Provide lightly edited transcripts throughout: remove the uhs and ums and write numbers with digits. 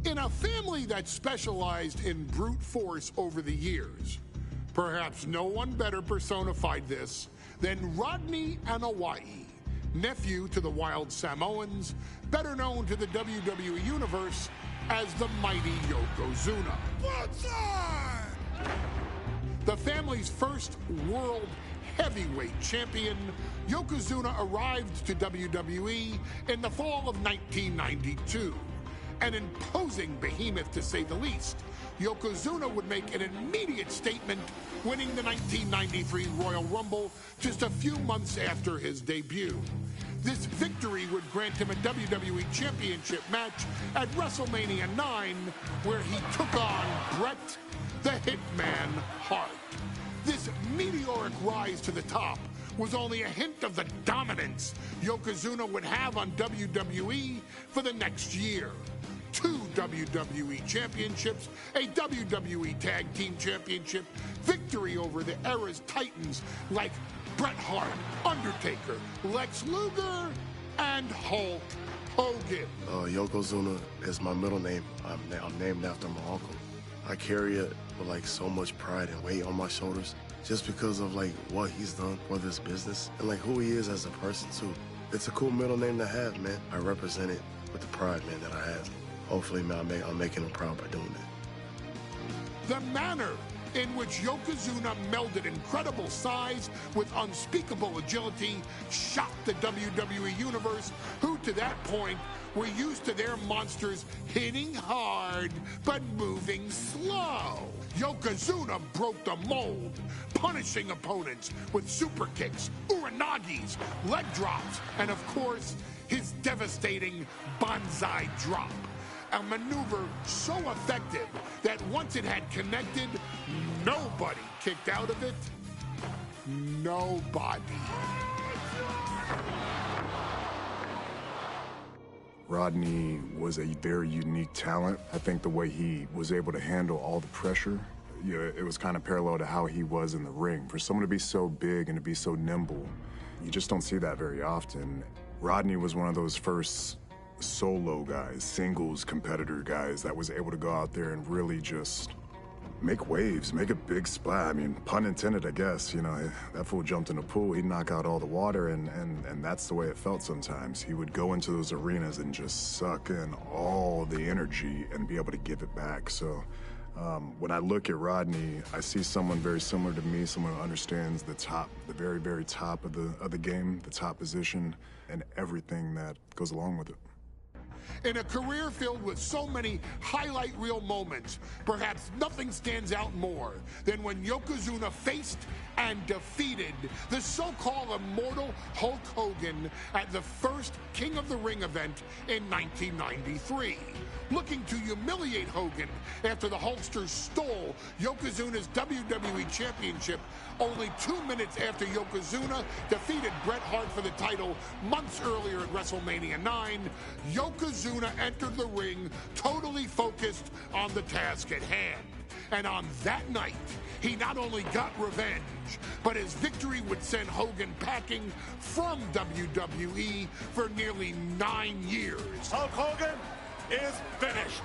In a family that specialized in brute force over the years, perhaps no one better personified this than Rodney Wwe, nephew to the Wild Samoans, better known to the WWE Universe as the mighty Yokozuna. The family's first world heavyweight champion, Yokozuna arrived to WWE in the fall of 1992. An imposing behemoth, to say the least, Yokozuna would make an immediate statement, winning the 1993 Royal Rumble just a few months after his debut. This victory would grant him a WWE Championship match at WrestleMania 9, where he took on Bret the Hitman Hart. This meteoric rise to the top was only a hint of the dominance Yokozuna would have on WWE for the next year. 2 WWE championships, a WWE Tag Team Championship, victory over the era's titans like Bret Hart, Undertaker, Lex Luger, and Hulk Hogan. Yokozuna is my middle name. I'm named after my uncle. I carry it with like so much pride and weight on my shoulders just because of like what he's done for this business and like who he is as a person too. It's a cool middle name to have, man. I represent it with the pride, man, that I have. Hopefully, man, I'm making him proud by doing it. The manner in which Yokozuna melded incredible size with unspeakable agility shocked the WWE Universe, who to that point were used to their monsters hitting hard but moving slow. Yokozuna broke the mold, punishing opponents with super kicks, uranagis, leg drops, and of course, his devastating banzai drop. A maneuver so effective that once it had connected, nobody kicked out of it. Nobody. Rodney was a very unique talent. I think the way he was able to handle all the pressure, it was kind of parallel to how he was in the ring. For someone to be so big and to be so nimble, you just don't see that very often. Rodney was one of those first solo guys, singles competitor guys that was able to go out there and really just make waves, make a big splash. I mean, pun intended, I guess. You know, that fool jumped in a pool, he'd knock out all the water, and that's the way it felt sometimes. He would go into those arenas and just suck in all the energy and be able to give it back. So when I look at Rodney, I see someone very similar to me, someone who understands the top, the very, very top of the game, the top position, and everything that goes along with it. In a career filled with so many highlight reel moments, perhaps nothing stands out more than when Yokozuna faced and defeated the so-called immortal Hulk Hogan at the first King of the Ring event in 1993. Looking to humiliate Hogan after the Hulkster stole Yokozuna's WWE Championship only 2 minutes after Yokozuna defeated Bret Hart for the title months earlier at WrestleMania 9, Yokozuna entered the ring totally focused on the task at hand. And on that night, he not only got revenge, but his victory would send Hogan packing from WWE for nearly 9 years. Hulk Hogan is finished.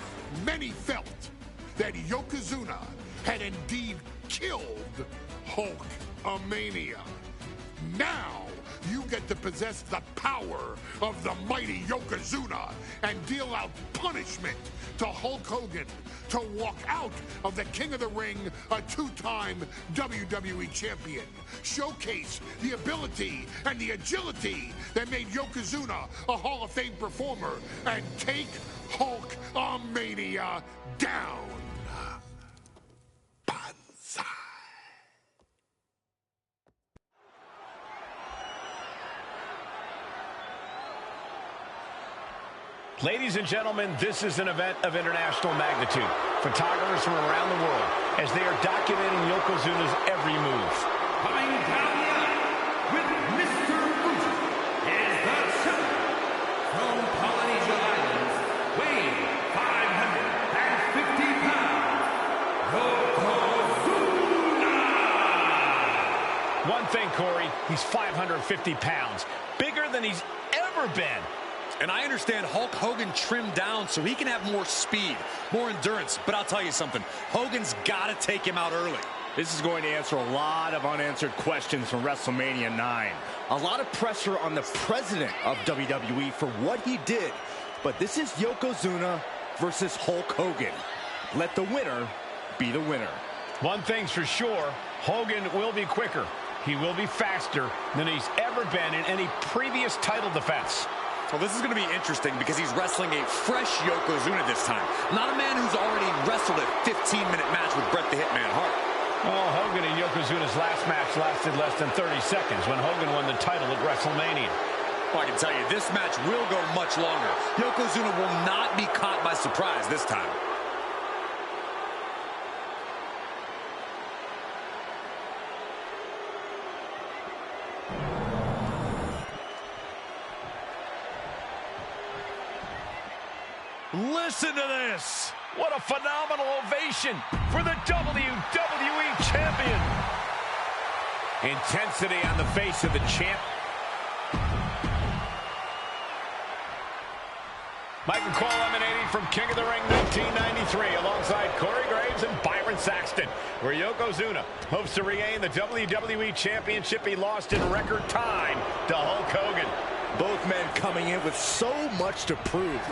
Many felt that Yokozuna had indeed killed Hulkamania. Now, you get to possess the power of the mighty Yokozuna and deal out punishment to Hulk Hogan to walk out of the King of the Ring a 2-time WWE champion. Showcase the ability and the agility that made Yokozuna a Hall of Fame performer and take Hulkamania down. Banzai. Ladies and gentlemen, this is an event of international magnitude. Photographers from around the world as they are documenting Yokozuna's every move. Coming down the aisle with Mr. Fuji is the champion from Polynesia Islands, weighing 550 pounds, Yokozuna! One thing, Corey, he's 550 pounds, bigger than he's ever been. And I understand Hulk Hogan trimmed down so he can have more speed, more endurance. But I'll tell you something, Hogan's got to take him out early. This is going to answer a lot of unanswered questions from WrestleMania 9. A lot of pressure on the president of WWE for what he did. But this is Yokozuna versus Hulk Hogan. Let the winner be the winner. One thing's for sure, Hogan will be quicker. He will be faster than he's ever been in any previous title defense. Well, this is going to be interesting because he's wrestling a fresh Yokozuna this time. Not a man who's already wrestled a 15-minute match with Bret the Hitman Hart. Well, Hogan and Yokozuna's last match lasted less than 30 seconds when Hogan won the title at WrestleMania. Well, I can tell you, this match will go much longer. Yokozuna will not be caught by surprise this time. Listen to this. What a phenomenal ovation for the WWE Champion. Intensity on the face of the champ. Michael Cole emanating from King of the Ring 1993 alongside Corey Graves and Byron Saxton, where Yokozuna hopes to regain the WWE Championship he lost in record time to Hulk Hogan. Both men coming in with so much to prove.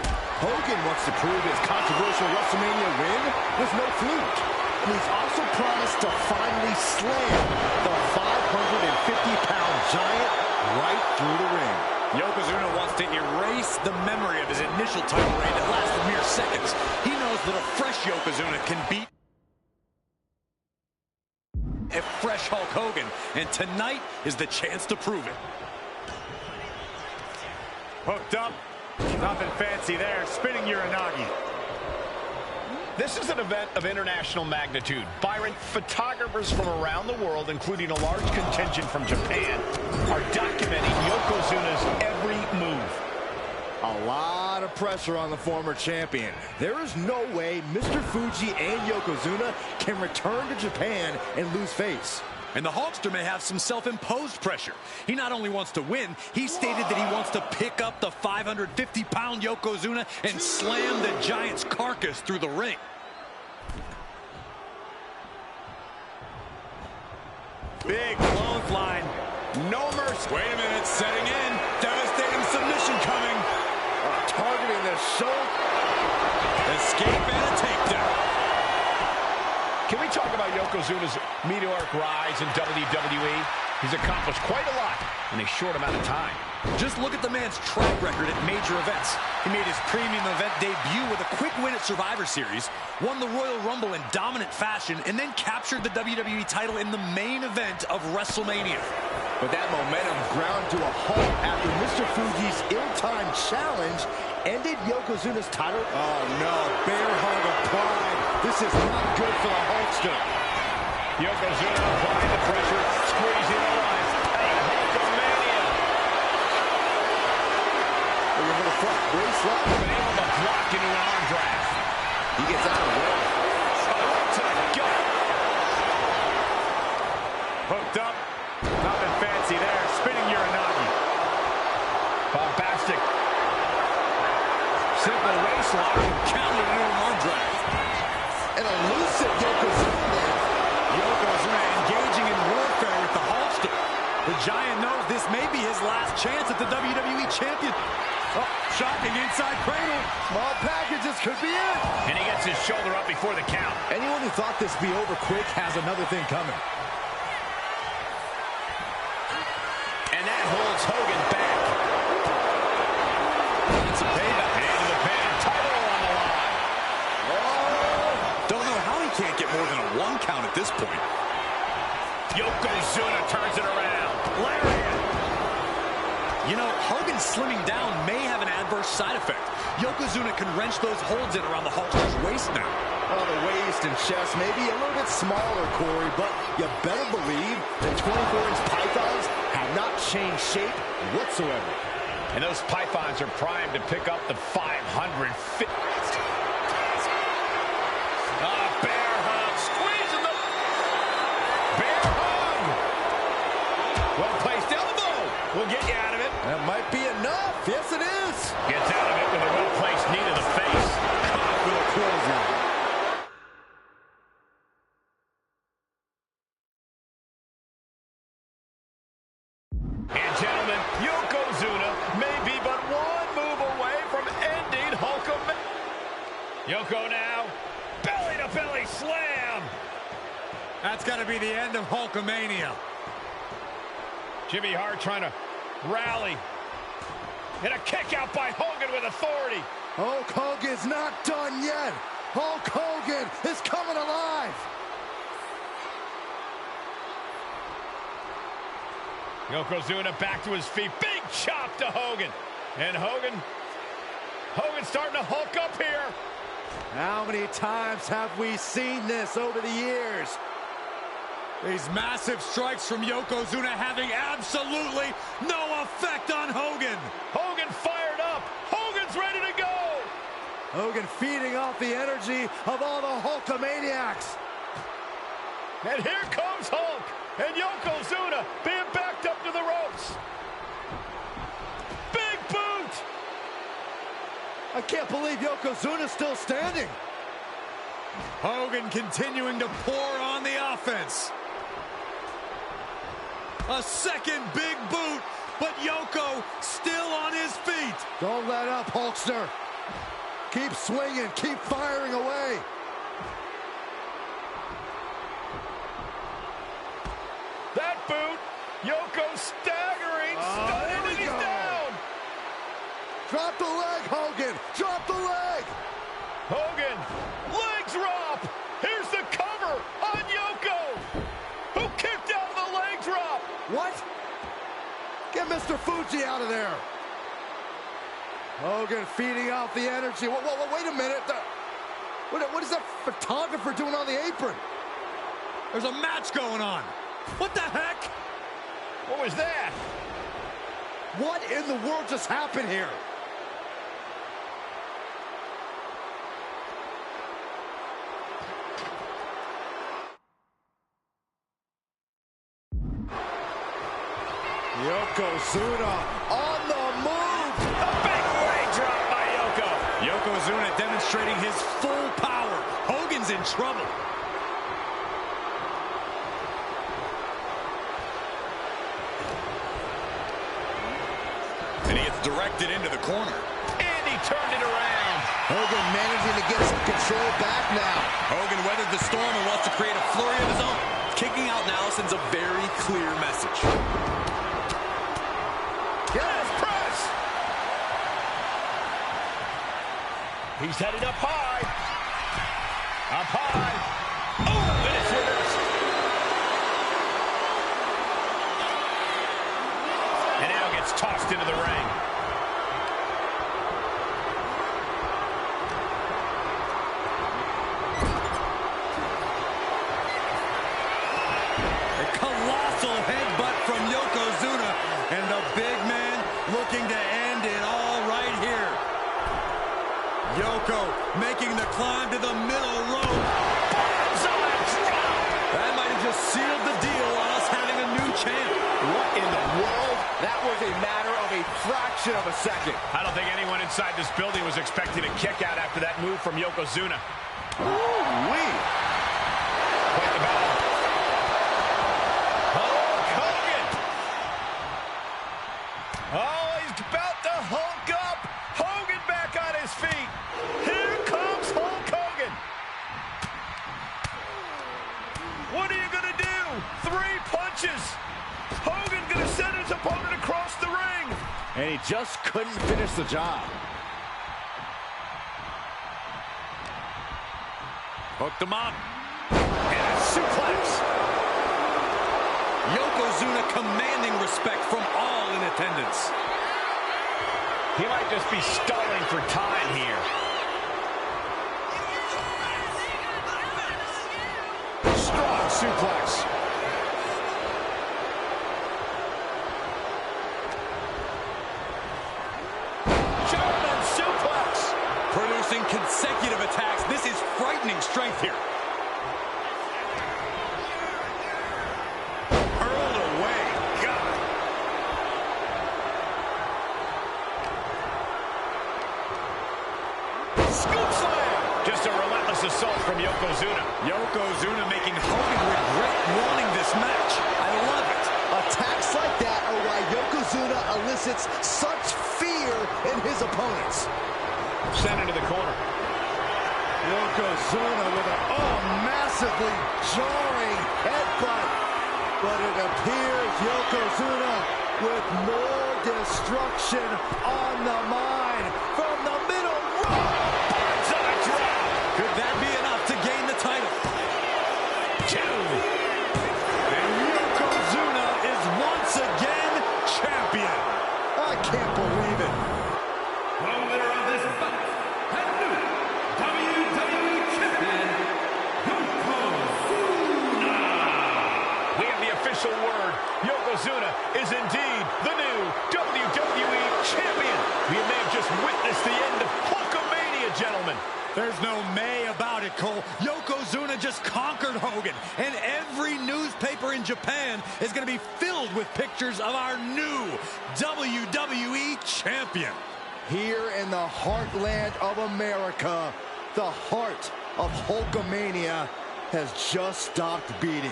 Hogan wants to prove his controversial WrestleMania win was no fluke. And he's also promised to finally slam the 550-pound giant right through the ring. Yokozuna wants to erase the memory of his initial title reign that lasted mere seconds. He knows that a fresh Yokozuna can beat a fresh Hulk Hogan, and tonight is the chance to prove it. Hooked up. Nothing fancy there. Spinning Uranagi. This is an event of international magnitude. Byron, photographers from around the world, including a large contingent from Japan, are documenting Yokozuna's every move. A lot of pressure on the former champion. There is no way Mr. Fuji and Yokozuna can return to Japan and lose face. And the Hulkster may have some self-imposed pressure. He not only wants to win, he stated that he wants to pick up the 550-pound Yokozuna and slam the giant's carcass through the ring. Big clothesline. No mercy. Wait a minute. Setting in. Devastating submission coming. Targeting the shoulder. Escape and a takedown. Can we talk about Yokozuna's meteoric rise in WWE? He's accomplished quite a lot in a short amount of time. Just look at the man's track record at major events. He made his premium event debut with a quick win at Survivor Series, won the Royal Rumble in dominant fashion, and then captured the WWE title in the main event of WrestleMania. But that momentum ground to a halt after Mr. Fuji's ill-timed challenge ended Yokozuna's title. Oh no, bear hug of pride. This is not good for the Hulkster. Yokozuna applying the pressure, squeezing the lines. Hey, Hulkamania. Looking for the front, brace lock. Been able to block into an arm drag. He gets out of the way. Oh, to the gut. Hooked up. Nothing fancy there. Spinning Uranagi. Bombastic. Simple waist lock. Counted into an arm drag. An elusive Yokozuna. Yokozuna engaging in warfare with the Hulkster. The Giant knows this may be his last chance at the WWE Champion. Oh, shocking inside cradle. Small packages could be it. And he gets his shoulder up before the count. Anyone who thought this would be over quick has another thing coming. And that holds Hogan back. It's a payback. Into the pin. Title on the line. Oh. Don't know how he can't get more than a 1 count at this point. Yokozuna turns it around. Lariat. You know, Hogan slimming down may have an adverse side effect. Yokozuna can wrench those holds in around the Hulkster's waist now. Well, the waist and chest may be a little bit smaller, Corey, but you better believe the 24-inch pythons have not changed shape whatsoever. And those pythons are primed to pick up the 550. Bear hug, squeezing the bear hug. Well placed elbow will get you out of it. That might be enough. Yes, it is. Gets out of it with a well-placed knee to the face. Caught with a clothesline. And gentlemen, Yokozuna may be but one move away from ending Hulkamania. Yoko now, belly-to-belly slam. That's got to be the end of Hulkamania. Jimmy Hart trying to rally. And a kick out by Hogan with authority. Hulk Hogan's not done yet. Hulk Hogan is coming alive. Yokozuna back to his feet. Big chop to Hogan. And Hogan's starting to hulk up here. How many times have we seen this over the years? These massive strikes from Yokozuna having absolutely no effect on Hogan. Hogan fired up. Hogan's ready to go. Hogan feeding off the energy of all the Hulkamaniacs. And here comes Hulk. And Yokozuna being backed up to the ropes. Big boot. I can't believe Yokozuna's still standing. Hogan continuing to pour on the offense. A second big boot, but Yoko still on his feet. Don't let up, Hulkster. Keep swinging, keep firing away. That boot, Yoko staggering, stunning, and he's down. Drop the leg, Hogan. Drop the leg. Hogan, leg drop. Here's the cover on Yoko, who kicked out of the leg drop. What? Get Mr. Fuji out of there. Hogan feeding off the energy. Wait a minute. What is that photographer doing on the apron? There's a match going on. What the heck? What was that? What in the world just happened here? Yokozuna on the move. A big leg drop by Yoko. Yokozuna demonstrating his full power. Hogan's in trouble. And he gets directed into the corner. And he turned it around. Hogan managing to get some control back now. Hogan weathered the storm and wants to create a flurry of his own. Kicking out now sends a very clear message. Yes, press. He's headed up high. Up high. Oh, and it's reversed. And now gets tossed into the ring. A colossal headbutt from Yokozuna, and the big man looking to end it all right here. Yoko making the climb to the middle rope. That might have just sealed the deal on us having a new champ. What in the world? That was a matter of a fraction of a second. I don't think anyone inside this building was expecting a kick out after that move from Yokozuna. Ooh-wee. Quite the battle. Hulk Hogan. Oh, he's about to Hulk up. Hogan back on his feet. Here comes Hulk Hogan. What are you going to do? 3 punches. Hogan going to send his opponent across the ring. And he just couldn't finish the job. Hooked him up. And a suplex. Yokozuna commanding respect from all in attendance. He might just be stalling for time here. Strong suplex. German suplex. Producing consecutive attacks. This is frightening strength here. Hurled away. God. Just a relentless assault from Yokozuna. Yokozuna making Hogan regret wanting this match. I love it. Attacks like that are why Yokozuna elicits such fear in his opponents. Sent into the corner. Yokozuna with a massively jarring headbutt. But it appears Yokozuna with more destruction on the mind from the middle rope. Could that be enough to gain the title? 2. And Yokozuna is once again champion. I can't believe it. The winner of this bout, and new WWE Champion, Yokozuna. We have the official word. Yokozuna is indeed the new WWE Champion. We may have just witnessed the end of Hulkamania, gentlemen. There's no may about it, Cole. Yokozuna just conquered Hogan, and every newspaper in Japan is going to be filled with pictures of our new WWE Champion. Here in the heartland of America, the heart of Hulkamania has just stopped beating.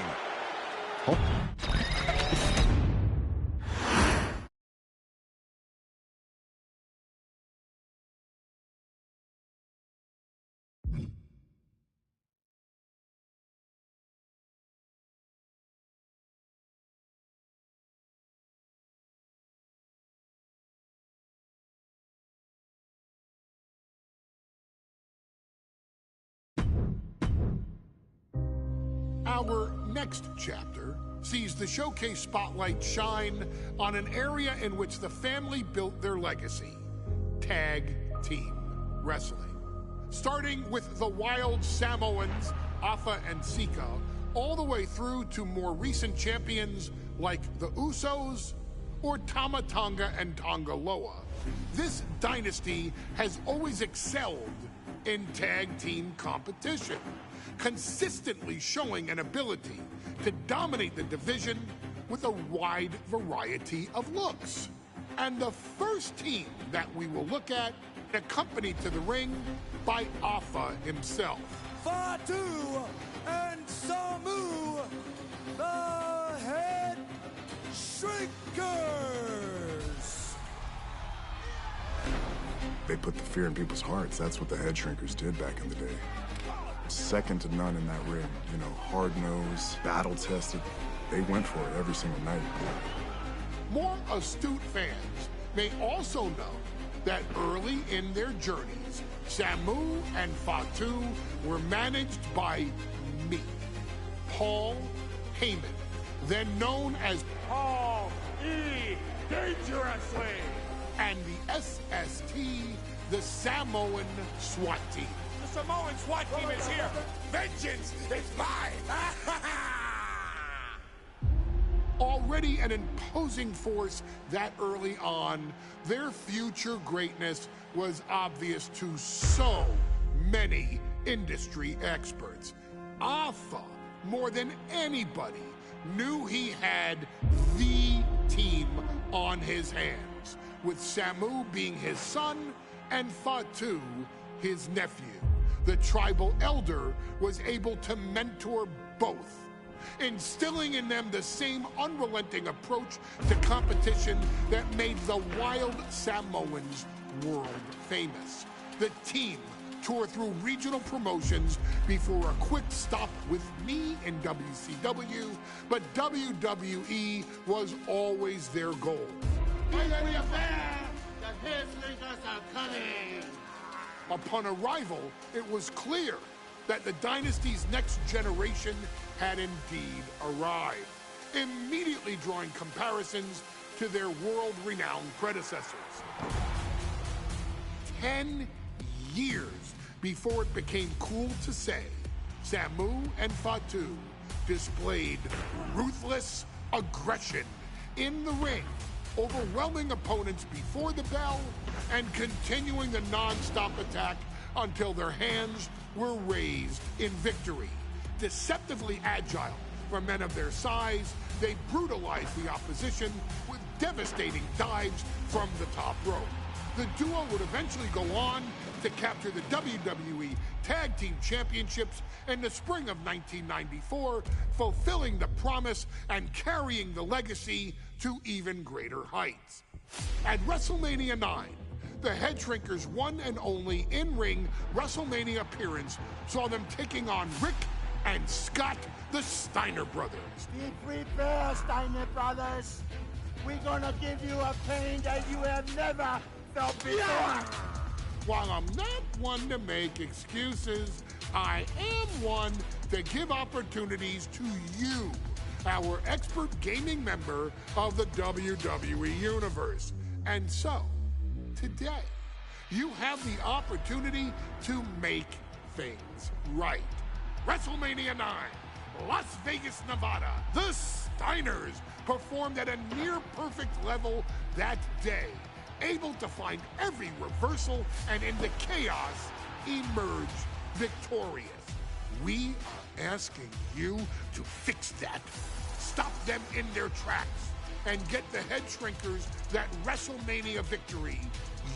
Our next chapter sees the showcase spotlight shine on an area in which the family built their legacy: tag team wrestling. Starting with the Wild Samoans, Afa and Sika, all the way through to more recent champions like the Usos or Tama Tonga and Tonga Loa. This dynasty has always excelled in tag team competition, consistently showing an ability to dominate the division with a wide variety of looks. And the first team that we will look at, accompanied to the ring by Afa himself. Fatu and Samu, the Head Shrinkers. They put the fear in people's hearts. That's what the Head Shrinkers did back in the day. Second to none in that ring. You know, hard-nosed, battle-tested. They went for it every single night. More astute fans may also know that early in their journeys, Samu and Fatu were managed by me, Paul Heyman, then known as Paul E. Dangerously, and the SST, the Samoan SWAT team. The Samoan SWAT team is here. Vengeance is mine. Already an imposing force that early on, their future greatness was obvious to so many industry experts. Afa, more than anybody, knew he had the team on his hands, with Samu being his son and Fatu his nephew. The tribal elder was able to mentor both, instilling in them the same unrelenting approach to competition that made the Wild Samoans world famous. The team toured through regional promotions before a quick stop with me in WCW, but WWE was always their goal. Upon arrival, it was clear that the dynasty's next generation had indeed arrived, immediately drawing comparisons to their world-renowned predecessors. 10 years before it became cool to say, Samu and Fatu displayed ruthless aggression in the ring, overwhelming opponents before the bell and continuing the non-stop attack until their hands were raised in victory. Deceptively agile for men of their size, they brutalized the opposition with devastating dives from the top rope. The duo would eventually go on to capture the WWE Tag Team Championships in the spring of 1994, fulfilling the promise and carrying the legacy to even greater heights. At WrestleMania 9, the Head Shrinkers' one and only in-ring WrestleMania appearance saw them taking on Rick and Scott, the Steiner brothers. Be prepared, Steiner brothers. We're gonna give you a pain that you have never felt before. While I'm not one to make excuses, I am one to give opportunities to you, our expert gaming member of the WWE Universe. And so, today, you have the opportunity to make things right. WrestleMania 9, Las Vegas, Nevada. The Steiners performed at a near-perfect level that day, able to find every reversal and in the chaos emerge victorious. We are asking you to fix that. Stop them in their tracks and get the Head Shrinkers that WrestleMania victory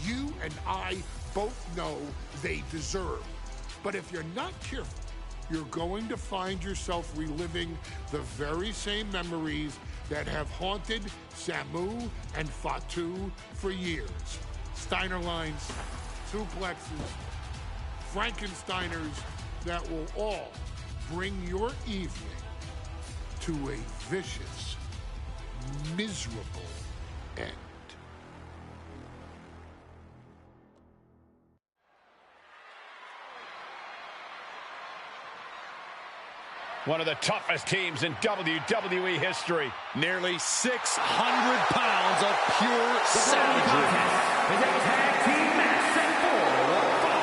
you and I both know they deserve. But if you're not careful, you're going to find yourself reliving the very same memories that have haunted Samu and Fatu for years. Steiner lines, suplexes, Frankensteiners that will all bring your evening to a vicious, miserable end. One of the toughest teams in WWE history. Nearly 600 pounds of pure savagery. Is a tag team match set for one fall.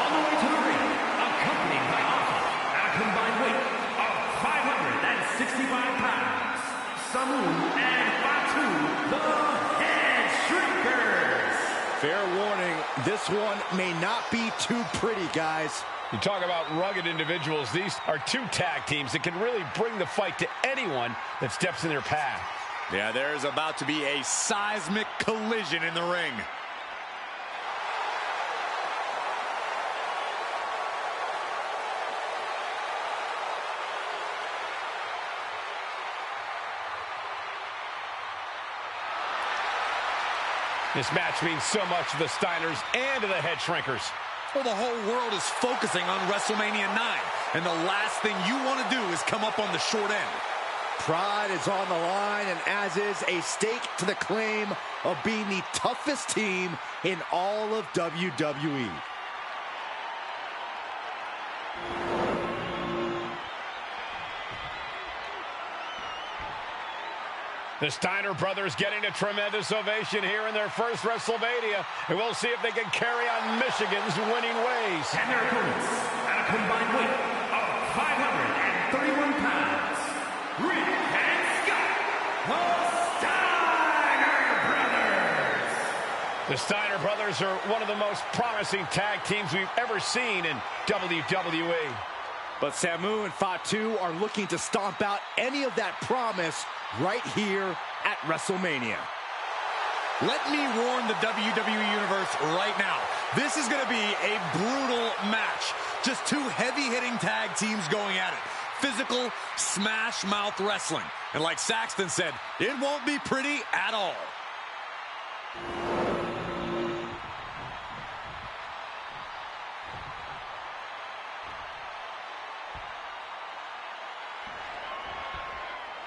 On the way to the ring, accompanied by Alpha, at a combined weight of 565 pounds. Samu and Fatu, the Head Shrinkers. Fair warning, this one may not be too pretty, guys. You talk about rugged individuals. These are two tag teams that can really bring the fight to anyone that steps in their path. Yeah, there's about to be a seismic collision in the ring. This match means so much to the Steiners and to the Head Shrinkers. Well, the whole world is focusing on WrestleMania 9, and the last thing you want to do is come up on the short end. Pride is on the line, and as is a stake to the claim of being the toughest team in all of WWE. The Steiner brothers getting a tremendous ovation here in their first WrestleMania, and we'll see if they can carry on Michigan's winning ways. And their opponents, at a combined weight of 531 pounds, Rick and Scott, the Steiner brothers. The Steiner brothers are one of the most promising tag teams we've ever seen in WWE. But Samu and Fatu are looking to stomp out any of that promise right here at WrestleMania. Let me warn the WWE Universe right now. This is going to be a brutal match. Just two heavy-hitting tag teams going at it. Physical, smash-mouth wrestling. And like Saxton said, it won't be pretty at all.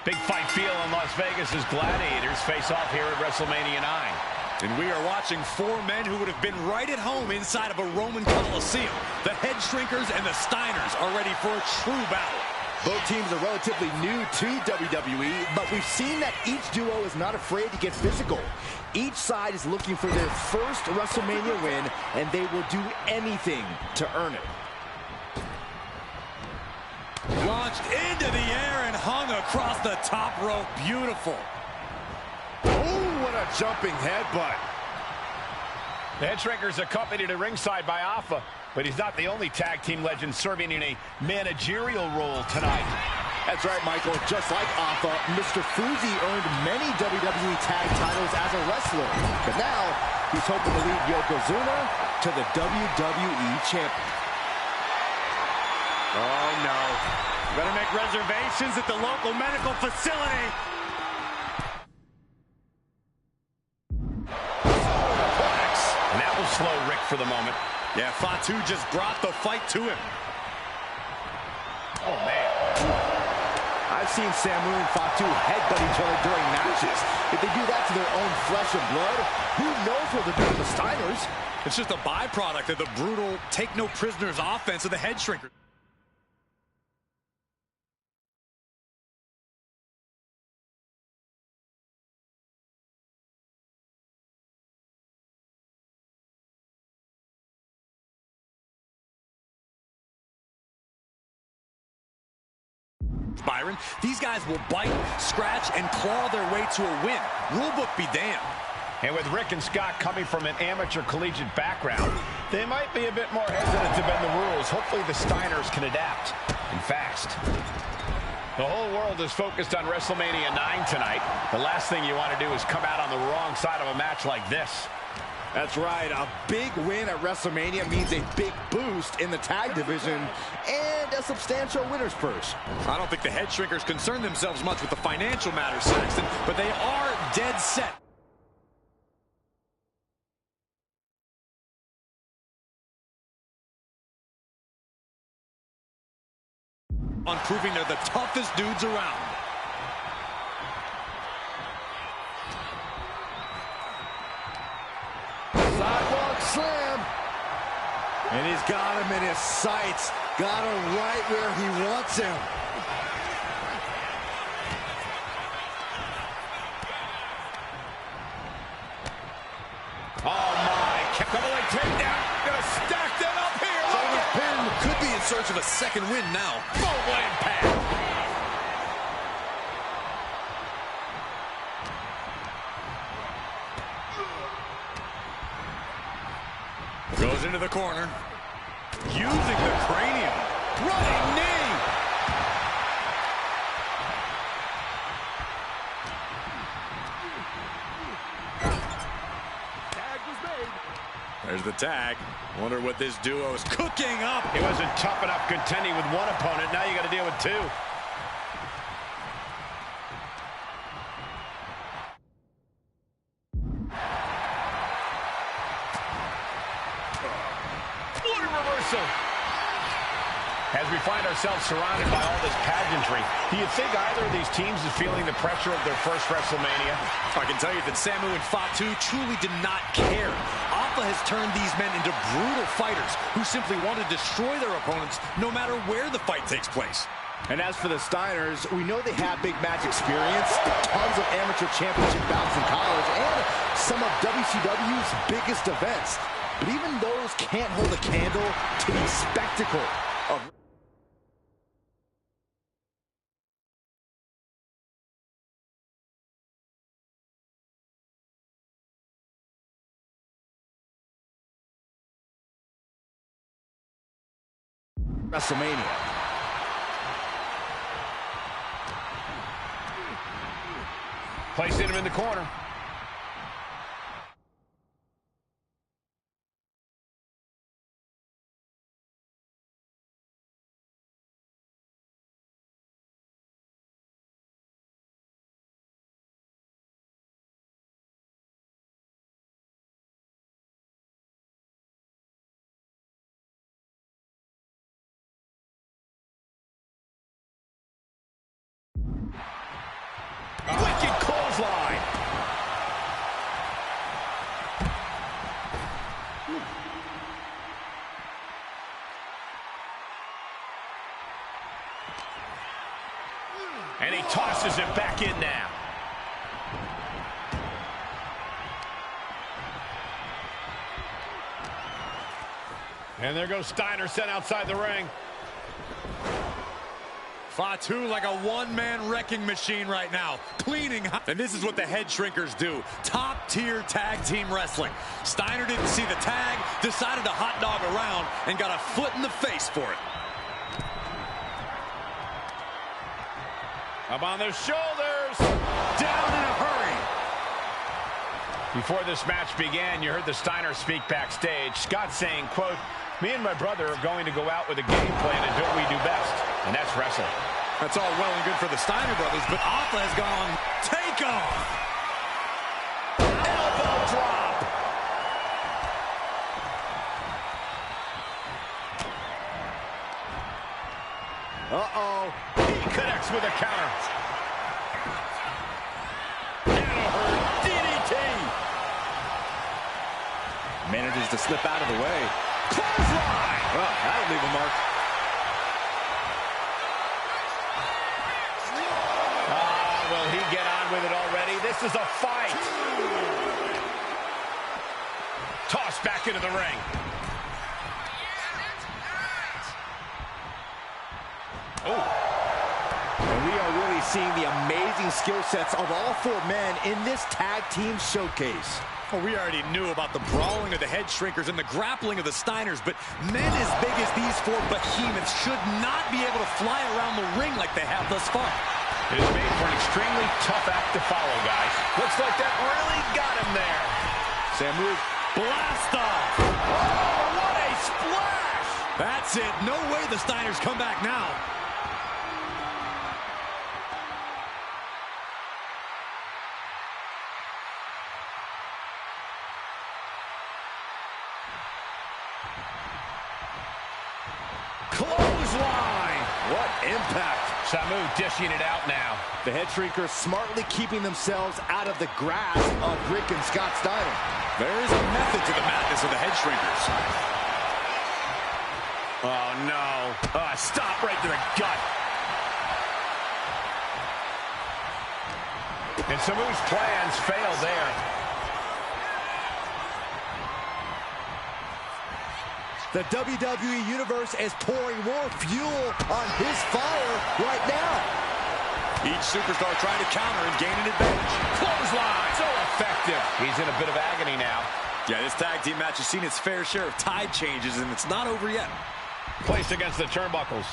Big fight feel in Las Vegas as gladiators face off here at WrestleMania 9. And we are watching four men who would have been right at home inside of a Roman Coliseum. The Head Shrinkers and the Steiners are ready for a true battle. Both teams are relatively new to WWE, but we've seen that each duo is not afraid to get physical. Each side is looking for their first WrestleMania win, and they will do anything to earn it. Launched into the air and hung across the top rope. Beautiful. Oh, what a jumping headbutt. The Head Shrinkers accompanied at ringside by Alpha, but he's not the only tag team legend serving in a managerial role tonight. That's right, Michael. Just like Alpha, Mr. Fuzi earned many WWE tag titles as a wrestler. But now, He's hoping to lead Yokozuna to the WWE champion. Oh, no. Better make reservations at the local medical facility. And that will slow Rick for the moment. Yeah, Fatu just brought the fight to him. Oh, man. I've seen Samu and Fatu headbutt each other during matches. If they do that to their own flesh and blood, who knows what they'll do to the Steiners? It's just a byproduct of the brutal take-no-prisoners offense of the head shrinker. Byron, these guys will bite, scratch, and claw their way to a win. Rulebook be damned. And with Rick and Scott coming from an amateur collegiate background, they might be a bit more hesitant to bend the rules. Hopefully the Steiners can adapt, and fast. The whole world is focused on WrestleMania 9 tonight. The last thing you want to do is come out on the wrong side of a match like this. That's right. A big win at WrestleMania means a big boost in the tag division and a substantial winner's purse. I don't think the head shrinkers concern themselves much with the financial matters, Saxton, but they are dead set on proving they're the toughest dudes around. Sidewalk slam. And he's got him in his sights. Got him right where he wants him. Oh, my. Double leg takedown. Gonna stack that up here. Shoulders pinned. Could be in search of a second win now. Boom, impact. Goes into the corner. Using the cranium. Running knee. Tag was made. There's the tag. Wonder what this duo is cooking up. He wasn't tough enough contending with one opponent. Now you got to deal with two. What a reversal. As we find ourselves surrounded by all this pageantry, do you think either of these teams is feeling the pressure of their first WrestleMania? I can tell you that Samu and Fatu truly did not care. Alpha has turned these men into brutal fighters who simply want to destroy their opponents no matter where the fight takes place. And as for the Steiners, we know they have big match experience, tons of amateur championship bouts in college, and some of WCW's biggest events. But even those can't hold a candle to the spectacle of WrestleMania. Placing him in the corner. Wicked clothesline. And he tosses it back in now. And there goes Steiner sent outside the ring. Fatu like a one-man wrecking machine right now, cleaning. And this is what the head shrinkers do. Top-tier tag team wrestling. Steiner didn't see the tag, decided to hot dog around, and got a foot in the face for it. Up on their shoulders. Down in a hurry. Before this match began, you heard the Steiners speak backstage. Scott saying, quote, "Me and my brother are going to go out with a game plan and do what we do best, and that's wrestling." That's all well and good for the Steiner brothers, but Alpha has gone take off. Elbow drop. Uh-oh. He connects with a counter. DDT. Manages to slip out of the way. Clothesline. Well, that'll leave a mark. Will he get on with it already? This is a fight. Tossed back into the ring. Oh. And we are really seeing the amazing skill sets of all four men in this tag team showcase. Well, we already knew about the brawling of the head shrinkers and the grappling of the Steiners, but men as big as these four behemoths should not be able to fly around the ring like they have thus far. It is made for an extremely tough act to follow, guys. Looks like that really got him there. Samu, blast off. Oh, what a splash! That's it. No way the Steiners come back now. Clothesline! What impact. Samu dishing it out now. The head shrinkers smartly keeping themselves out of the grasp of Rick and Scott Steiner. There is a method to the madness of the head shrinkers. Oh, no. Stop right to the gut. And Samu's plans failed there. The WWE Universe is pouring more fuel on his fire right now. Each superstar trying to counter and gain an advantage. Clothesline! So effective. He's in a bit of agony now. Yeah, this tag team match has seen its fair share of tide changes, and it's not over yet. Placed against the turnbuckles.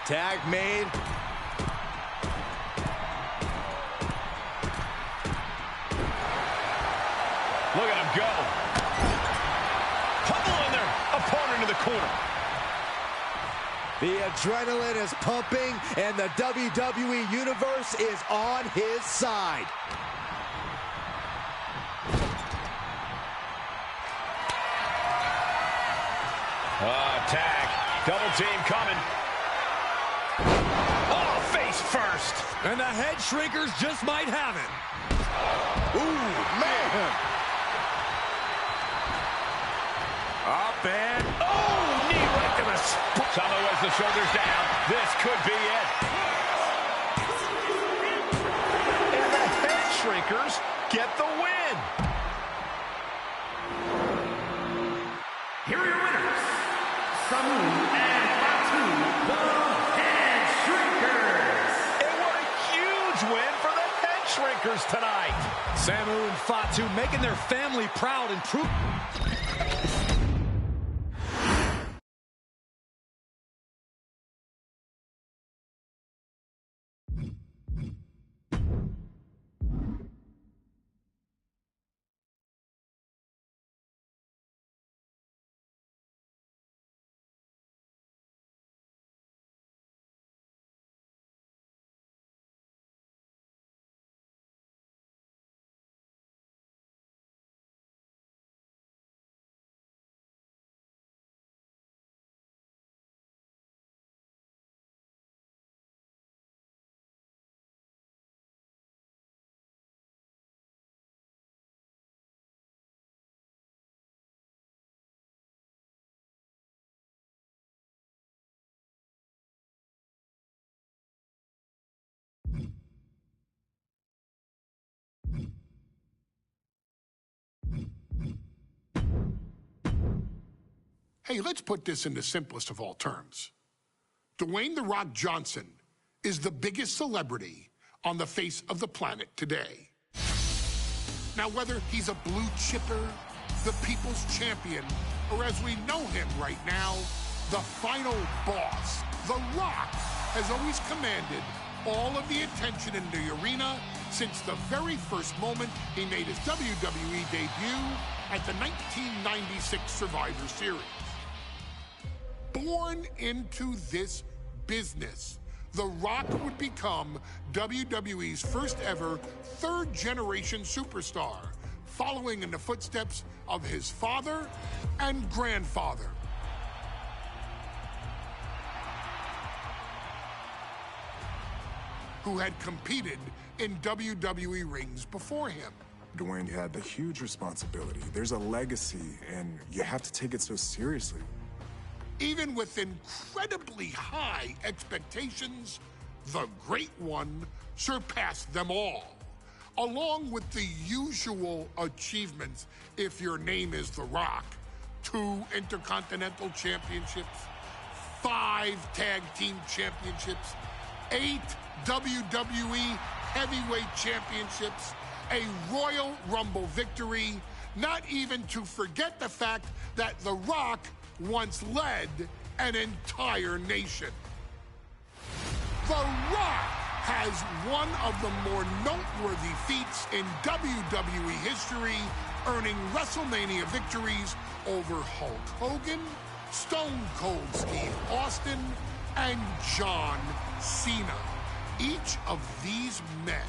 Tag made. Look at him go. Pummeling their opponent in the corner. The adrenaline is pumping, and the WWE Universe is on his side. Tag. Double team coming. Oh, face first. And the head shrinkers just might have it. Ooh, man. Up and... Oh, knee right to the spine. Samu has the shoulders down. This could be it. And the head shrinkers get the win. Here are your winners, Samu and Fatu, the Head Shrinkers. And what a huge win for the head shrinkers tonight. Samu and Fatu making their family proud and proof. Hey, let's put this in the simplest of all terms. Dwayne "The Rock" Johnson is the biggest celebrity on the face of the planet today. Now, whether he's a blue chipper, the people's champion, or as we know him right now, the final boss, The Rock has always commanded all of the attention in the arena since the very first moment he made his WWE debut at the 1996 Survivor Series. Born into this business, The Rock would become WWE's first ever third-generation superstar, following in the footsteps of his father and grandfather. Who had competed in WWE rings before him. Dwayne had the huge responsibility. There's a legacy, and you have to take it so seriously. Even with incredibly high expectations, the Great One surpassed them all, along with the usual achievements if your name is The Rock. 2 Intercontinental Championships, 5 Tag Team Championships, 8 WWE Heavyweight Championships, a Royal Rumble victory, not even to forget the fact that The Rock once led an entire nation. The Rock has one of the more noteworthy feats in WWE history, earning WrestleMania victories over Hulk Hogan, Stone Cold Steve Austin, and John Cena. Each of these men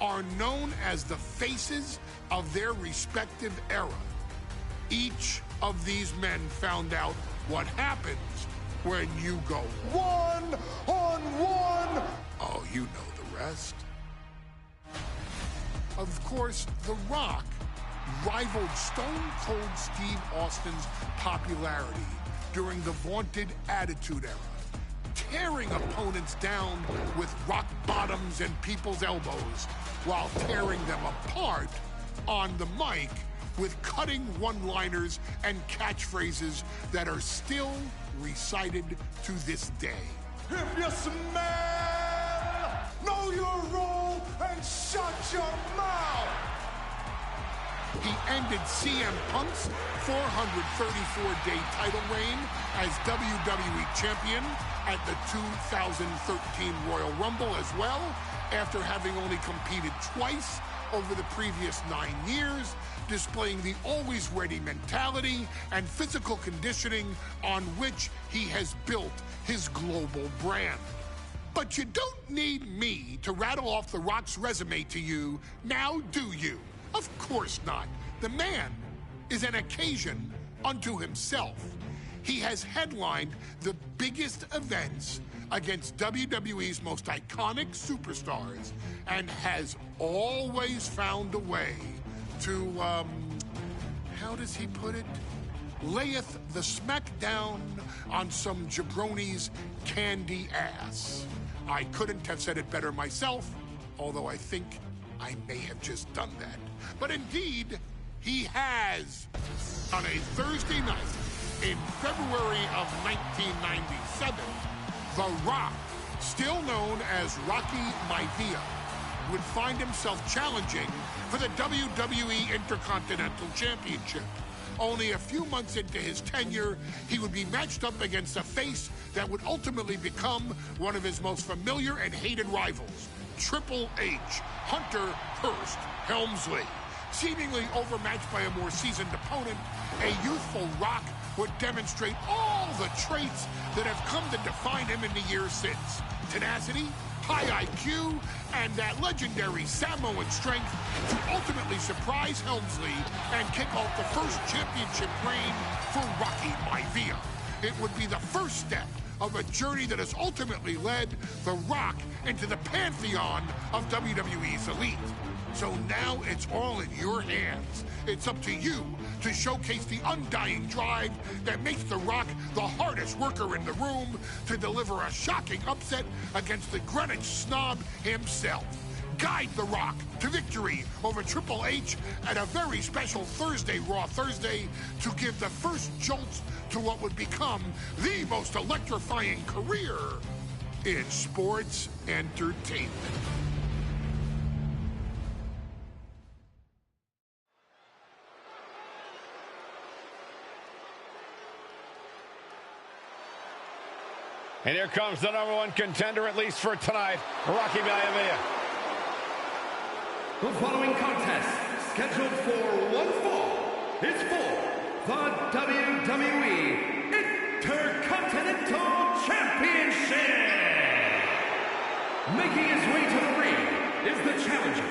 are known as the faces of their respective era. Each of these men found out what happens when you go one-on-one. Oh, you know the rest. Of course, The Rock rivaled Stone Cold Steve Austin's popularity during the vaunted Attitude Era, tearing opponents down with rock bottoms and people's elbows while tearing them apart on the mic with cutting one-liners and catchphrases that are still recited to this day. If you smell, know your role and shut your mouth. He ended CM Punk's 434-day title reign as WWE Champion at the 2013 Royal Rumble as well, after having only competed twice over the previous 9 years, displaying the always-ready mentality and physical conditioning on which he has built his global brand. But you don't need me to rattle off The Rock's resume to you, now do you? Of course not. The man is an occasion unto himself. He has headlined the biggest events against WWE's most iconic superstars and has always found a way to, how does he put it? Layeth the smackdown on some jabroni's candy ass. I couldn't have said it better myself, although I think I may have just done that. But indeed, he has. On a Thursday night in February of 1997, The Rock, still known as Rocky Maivia, would find himself challenging for the WWE Intercontinental Championship. Only a few months into his tenure, he would be matched up against a face that would ultimately become one of his most familiar and hated rivals, Triple H, Hunter Hearst Helmsley. Seemingly overmatched by a more seasoned opponent, a youthful Rock would demonstrate all the traits that have come to define him in the years since. Tenacity, high IQ, and that legendary Samoan strength to ultimately surprise Helmsley and kick off the first championship reign for Rocky Maivia. It would be the first step of a journey that has ultimately led The Rock into the pantheon of WWE's elite. So now it's all in your hands. It's up to you to showcase the undying drive that makes The Rock the hardest worker in the room to deliver a shocking upset against the Greenwich snob himself. Guide The Rock to victory over Triple H at a very special Thursday, Raw Thursday, to give the first jolts to what would become the most electrifying career in sports entertainment. And here comes the #1 contender, at least for tonight, Rocky Maivia. The following contest, scheduled for one fall, is for the WWE Intercontinental Championship. Making his way to the ring is the challenger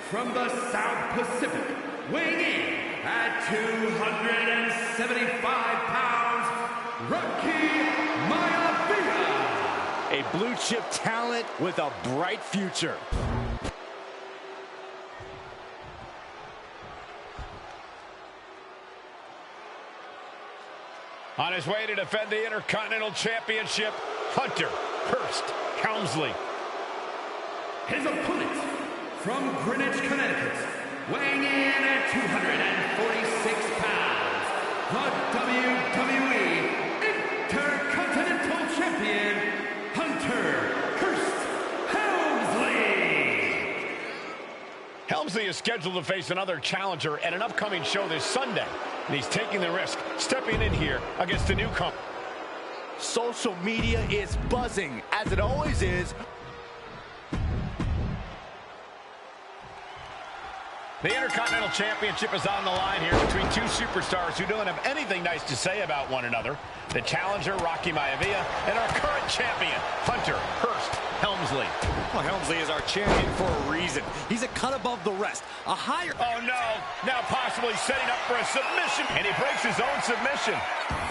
from the South Pacific, weighing in at 275 pounds, Rocky Maivia. A blue chip talent with a bright future. On his way to defend the Intercontinental Championship, Hunter Hearst Helmsley. His opponent from Greenwich, Connecticut, weighing in at 246 pounds, the WWE Intercontinental Champion, Hunter Hearst Helmsley. Helmsley is scheduled to face another challenger at an upcoming show this Sunday. And he's taking the risk, stepping in here against a newcomer. Social media is buzzing, as it always is. The Intercontinental Championship is on the line here between two superstars who don't have anything nice to say about one another. The challenger, Rocky Maivia, and our current champion, Hunter Hearst Helmsley. Well, Helmsley is our champion for a reason. He's a cut above the rest. A higher... Oh, no. Now possibly setting up for a submission. And he breaks his own submission.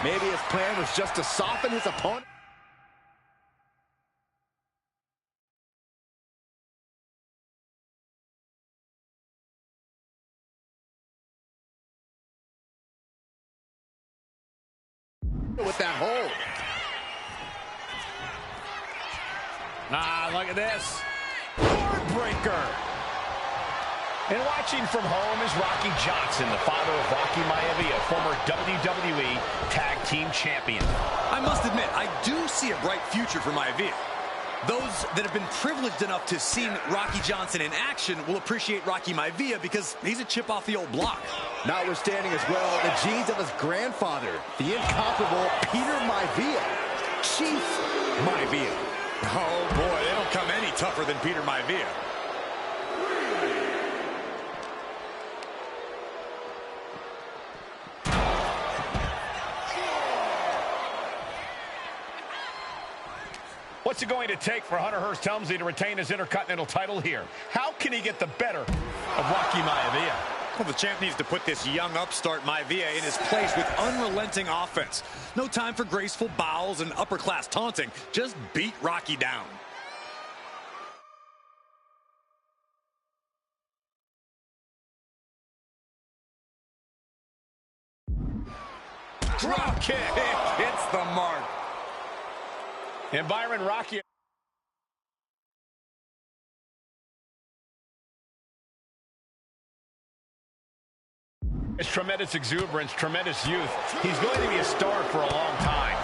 Maybe his plan was just to soften his opponent. With that hold. Ah, look at this. Boardbreaker. And watching from home is Rocky Johnson, the father of Rocky Maivia, former WWE Tag Team Champion. I must admit, I do see a bright future for Maivia. Those that have been privileged enough to see Rocky Johnson in action will appreciate Rocky Maivia because he's a chip off the old block. Notwithstanding as well, the genes of his grandfather, the incomparable Peter Maivia. Chief Maivia. Oh boy, they don't come any tougher than Peter Maivia. What's it going to take for Hunter Hearst Helmsley to retain his Intercontinental title here? How can he get the better of Rocky Maivia? Well, the champ needs to put this young upstart Maivia in his place with unrelenting offense. No time for graceful bows and upper-class taunting. Just beat Rocky down. Drop kick. It hits the mark. And Byron, Rocky his tremendous exuberance, tremendous youth. He's going to be a star for a long time.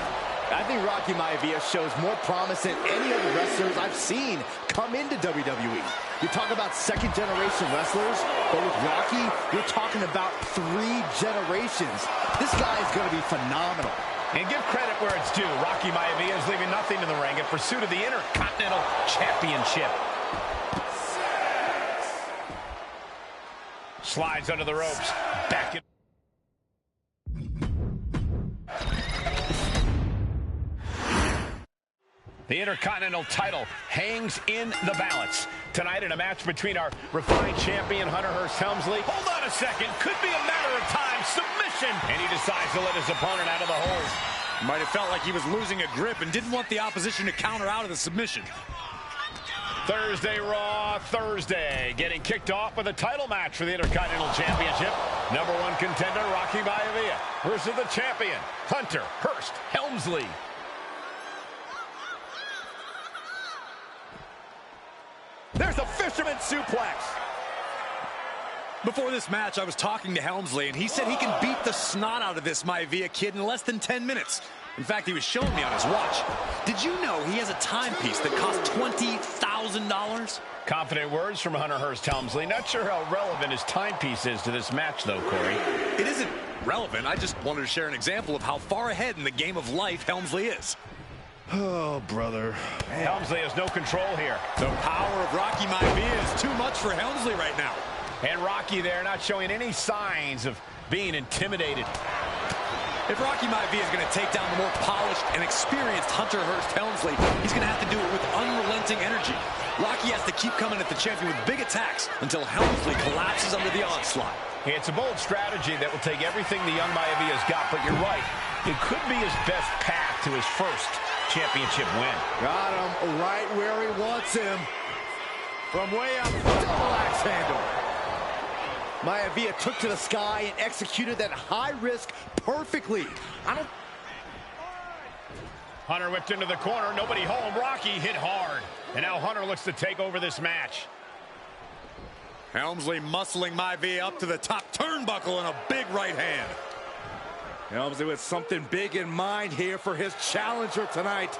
I think Rocky Maivia shows more promise than any other wrestlers I've seen come into WWE. You talk about second-generation wrestlers, but with Rocky, you're talking about 3 generations. This guy is going to be phenomenal. And give credit where it's due. Rocky Maivia is leaving nothing in the ring in pursuit of the Intercontinental Championship. Slides under the ropes. Back in. The Intercontinental title hangs in the balance. Tonight in a match between our refined champion, Hunter Hearst Helmsley. Hold on a second. Could be a matter of time. Submission. And he decides to let his opponent out of the hold. Might have felt like he was losing a grip and didn't want the opposition to counter out of the submission. Thursday Raw, Thursday. Getting kicked off with a title match for the Intercontinental Championship. Number 1 contender, Rocky Maivia, versus the champion, Hunter Hearst Helmsley. There's a fisherman suplex. Before this match, I was talking to Helmsley, and he said he can beat the snot out of this Maivia kid in less than 10 minutes. In fact, he was showing me on his watch. Did you know he has a timepiece that costs $20,000? Confident words from Hunter Hearst Helmsley. Not sure how relevant his timepiece is to this match, though, Corey. It isn't relevant. I just wanted to share an example of how far ahead in the game of life Helmsley is. Oh, brother. Helmsley has no control here. The power of Rocky Maivia is too much for Helmsley right now. And Rocky there not showing any signs of being intimidated. If Rocky Maivia is going to take down the more polished and experienced Hunter Hearst Helmsley, he's going to have to do it with unrelenting energy. Rocky has to keep coming at the champion with big attacks until Helmsley collapses under the onslaught. It's a bold strategy that will take everything the young Maivia's got, but you're right. It could be his best path to his first championship win. Got him right where he wants him. From way up, double axe handle. Maivia took to the sky and executed that high risk perfectly. Hunter whipped into the corner, nobody home. Rocky hit hard. And now Hunter looks to take over this match. Helmsley muscling Maivia up to the top turnbuckle and a big right hand. Helmsley with something big in mind here for his challenger tonight.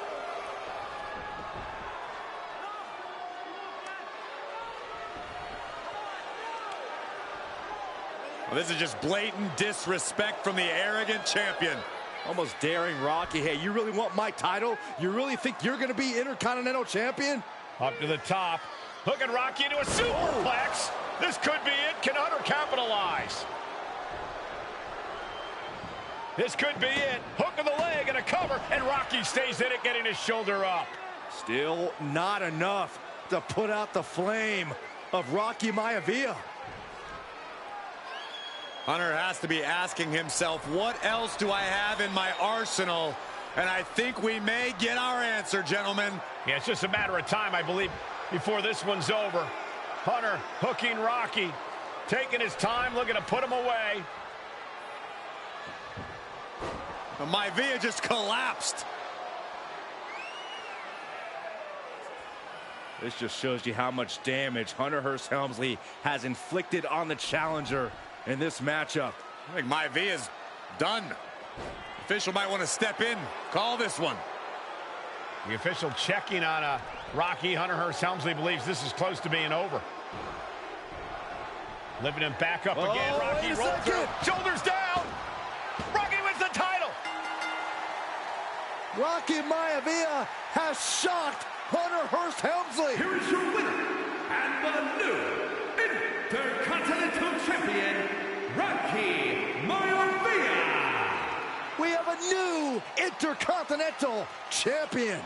Well, this is just blatant disrespect from the arrogant champion. Almost daring Rocky. Hey, you really want my title? You really think you're going to be Intercontinental Champion? Up to the top. Hooking Rocky into a superplex. This could be it. Can Hunter capitalize? This could be it. Hook of the leg and a cover. And Rocky stays in it, getting his shoulder up. Still not enough to put out the flame of Rocky Maivia. Hunter has to be asking himself, what else do I have in my arsenal? And I think we may get our answer, gentlemen. Yeah, it's just a matter of time, I believe, before this one's over. Hunter hooking Rocky, taking his time, looking to put him away. Maivia just collapsed. This just shows you how much damage Hunter Hearst Helmsley has inflicted on the challenger in this matchup. I think Maivia's done. Official might want to step in, call this one. The official checking on Rocky. Hunter Hearst Helmsley believes this is close to being over. Lifting him back up again. Rocky rolled through. Shoulders down. Rocky wins the title. Rocky Maivia has shocked Hunter Hearst Helmsley. Here is your winner and the new Intercontinental Champion, Rocky Maivia. We have a new Intercontinental Champion.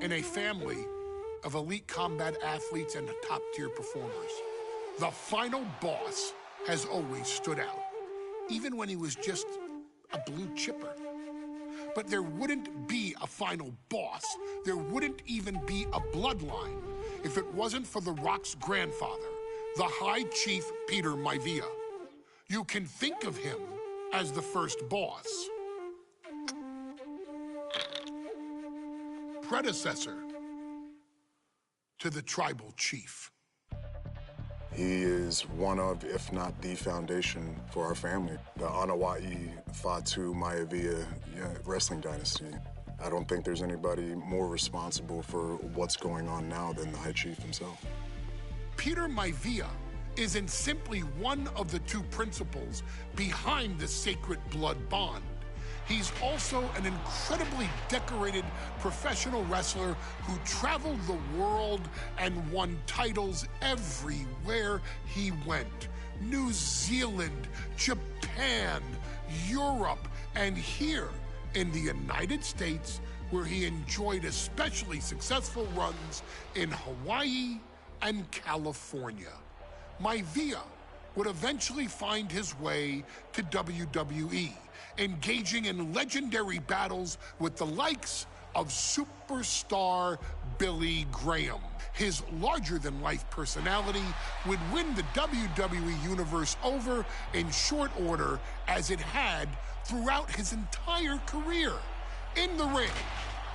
in a family of elite combat athletes and top-tier performers. The final boss has always stood out, even when he was just a blue chipper. But there wouldn't be a final boss. There wouldn't even be a bloodline if it wasn't for The Rock's grandfather, the High Chief Peter Maivia. You can think of him as the first boss. Predecessor to the tribal chief. He is one of, if not the foundation for our family. The Wwe 2K25 wrestling dynasty. I don't think there's anybody more responsible for what's going on now than the High Chief himself. Peter Maivia isn't simply one of the two principals behind the sacred blood bond. He's also an incredibly decorated professional wrestler who traveled the world and won titles everywhere he went. New Zealand, Japan, Europe, and here in the United States, where he enjoyed especially successful runs in Hawaii and California. Maivia would eventually find his way to WWE, engaging in legendary battles with the likes of superstar Billy Graham. His larger-than-life personality would win the WWE Universe over in short order, as it had throughout his entire career. In the ring,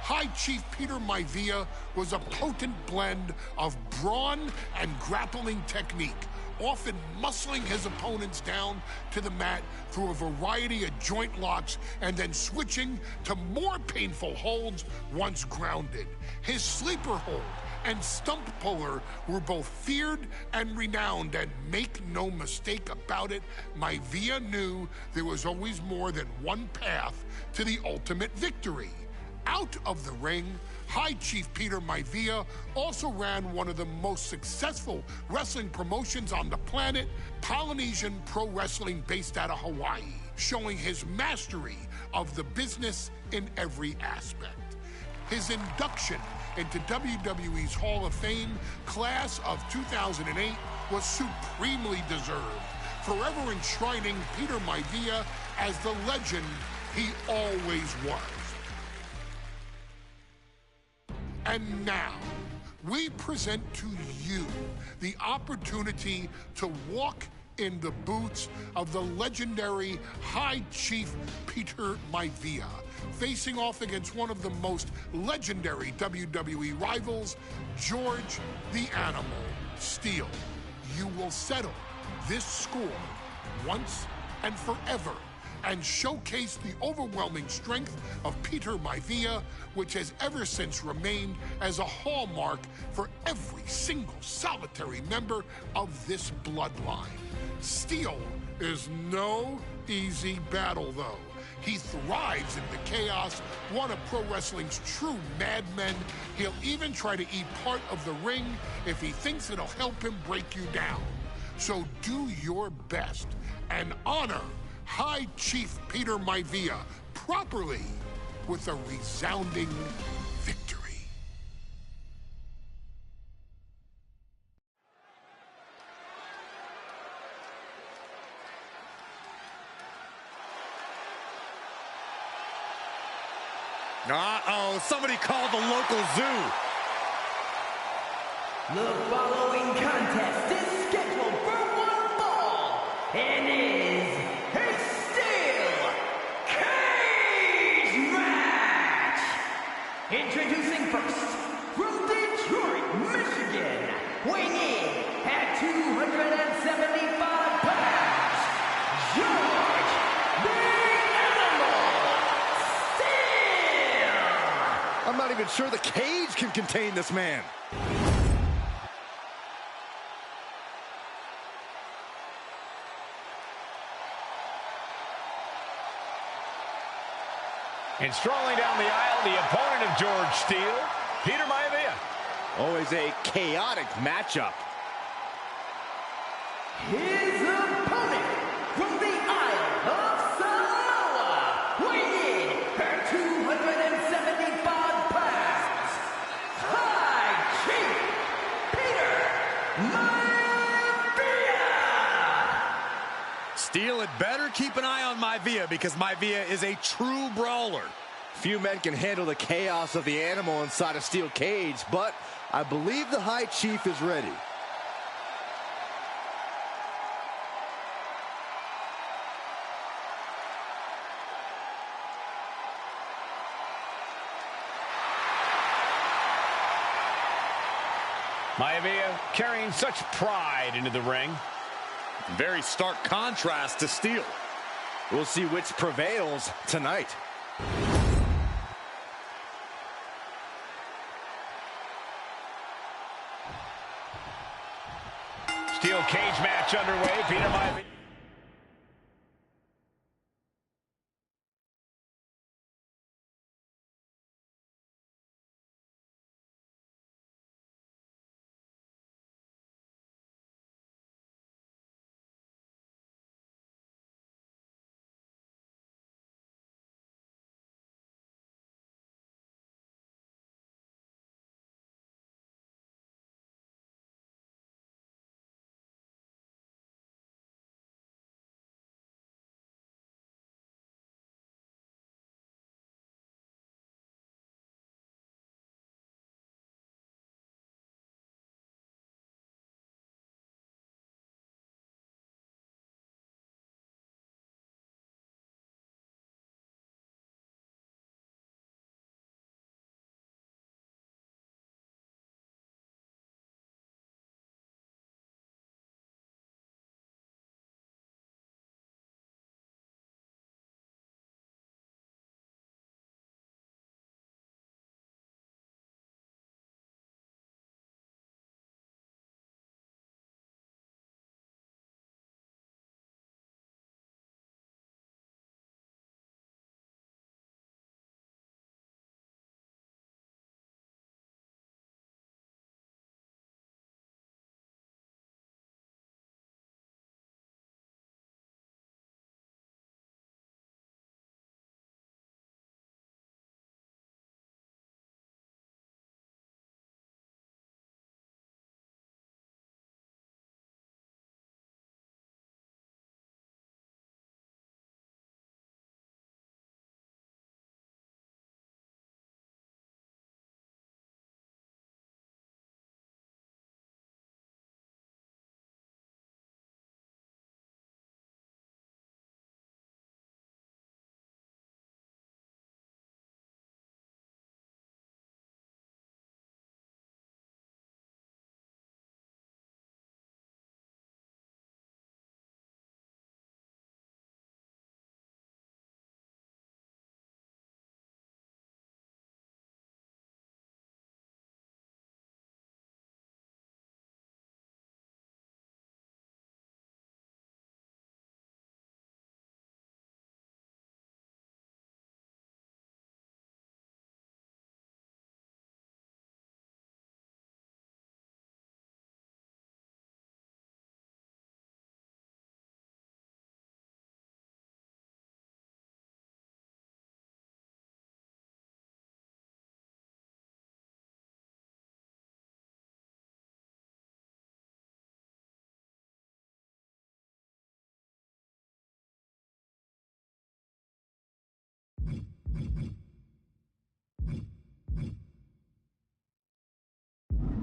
High Chief Peter Maivia was a potent blend of brawn and grappling technique, often muscling his opponents down to the mat through a variety of joint locks and then switching to more painful holds once grounded. His sleeper hold and stump puller were both feared and renowned, and make no mistake about it, Maivia knew there was always more than one path to the ultimate victory. Out of the ring, High Chief Peter Maivia also ran one of the most successful wrestling promotions on the planet, Polynesian Pro Wrestling, based out of Hawaii, showing his mastery of the business in every aspect. His induction into WWE's Hall of Fame class of 2008 was supremely deserved, forever enshrining Peter Maivia as the legend he always was. And now, we present to you the opportunity to walk in the boots of the legendary High Chief Peter Maivia, facing off against one of the most legendary WWE rivals, George the Animal Steele. You will settle this score once and forever, and showcase the overwhelming strength of Peter Maivia, which has ever since remained as a hallmark for every single solitary member of this bloodline. Steele is no easy battle, though. He thrives in the chaos, one of pro wrestling's true madmen. He'll even try to eat part of the ring if he thinks it'll help him break you down. So do your best and honor High Chief Peter Maivia properly with a resounding victory. Uh-oh, somebody called the local zoo. The following contest is scheduled for one fall and is a steel cage match. Introducing first, from Detroit, Michigan, weighing in at 275 pounds, George the Animal Steele. I'm not even sure the cage can contain this man. And strolling down the aisle, the opponent of George Steele, Peter Maivia. Always a chaotic matchup. His opponent from the Isle of Samoa, weighing in at 275 pounds, Steel had better keep an eye on Wwe because Wwe is a true brawler. Few men can handle the chaos of the animal inside a steel cage, but I believe the High Chief is ready. Wwe carrying such pride into the ring. Very stark contrast to Steel. We'll see which prevails tonight. Steel cage match underway. Peter Wwe.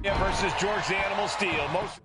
Versus George the Animal Steel. Most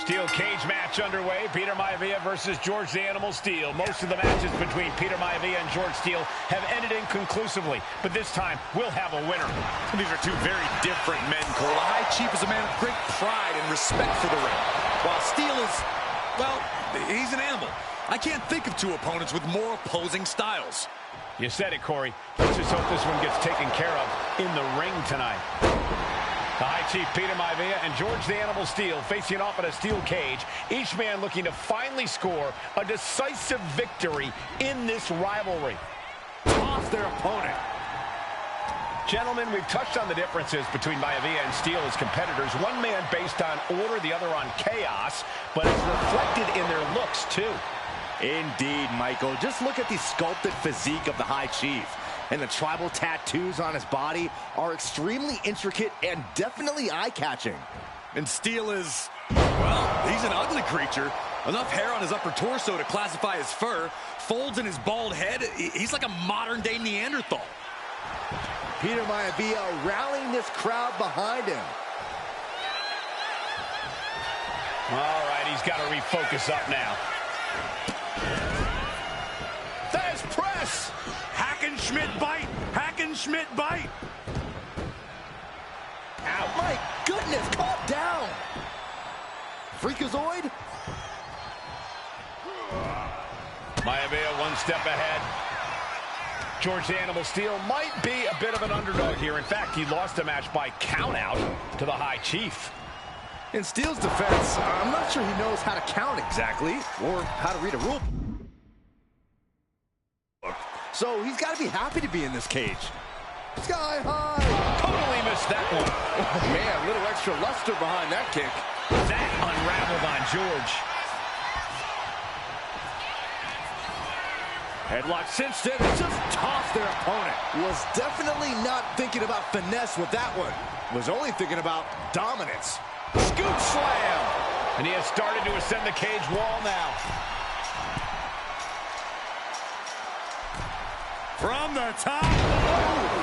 Steel cage match underway. Peter Maivia versus George the Animal Steele. Most of the matches between Peter Maivia and George Steele have ended inconclusively, but this time we'll have a winner. These are two very different men, Cole. The High Chief is a man of great pride and respect for the ring, while Steele is, well, he's an animal. I can't think of two opponents with more opposing styles. You said it, Corey. Let's just hope this one gets taken care of in the ring tonight. The High Chief Peter Maivia and George the Animal Steele facing off in a steel cage, each man looking to finally score a decisive victory in this rivalry. Toss their opponent. Gentlemen, we've touched on the differences between Maivia and Steele as competitors. One man based on order, the other on chaos, but it's reflected in their looks, too. Indeed, Michael. Just look at the sculpted physique of the High Chief. And the tribal tattoos on his body are extremely intricate and definitely eye-catching. And Steele is, well, he's an ugly creature. Enough hair on his upper torso to classify as fur. Folds in his bald head. He's like a modern-day Neanderthal. Peter Maivia rallying this crowd behind him. All right, he's got to refocus up now. There's press! Hackenschmidt bite! Hackenschmidt bite! Ow, my goodness, calm down! Freakazoid? Maivia one step ahead. George the Animal Steele might be a bit of an underdog here. In fact, he lost a match by countout to the High Chief. In Steele's defense, I'm not sure he knows how to count exactly, or how to read a rule. So he's got to be happy to be in this cage. Sky high! Totally missed that one. Oh, man, a little extra luster behind that kick. That unraveled on George. Headlock cinched in and just tossed their opponent. Was definitely not thinking about finesse with that one. Was only thinking about dominance. Scoop slam! And he has started to ascend the cage wall now. From the top. Oh.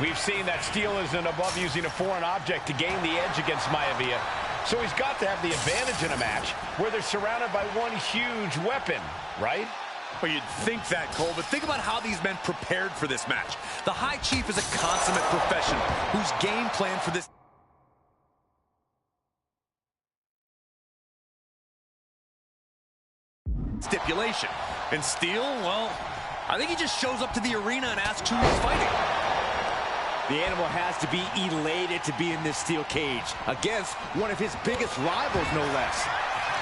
We've seen that Steele isn't above using a foreign object to gain the edge against Maivia. So he's got to have the advantage in a match where they're surrounded by one huge weapon, right? Well, you'd think that, Cole, but think about how these men prepared for this match. The High Chief is a consummate professional whose game plan for this stipulation. And Steele, well, I think he just shows up to the arena and asks who he's fighting. The Animal has to be elated to be in this steel cage against one of his biggest rivals, no less.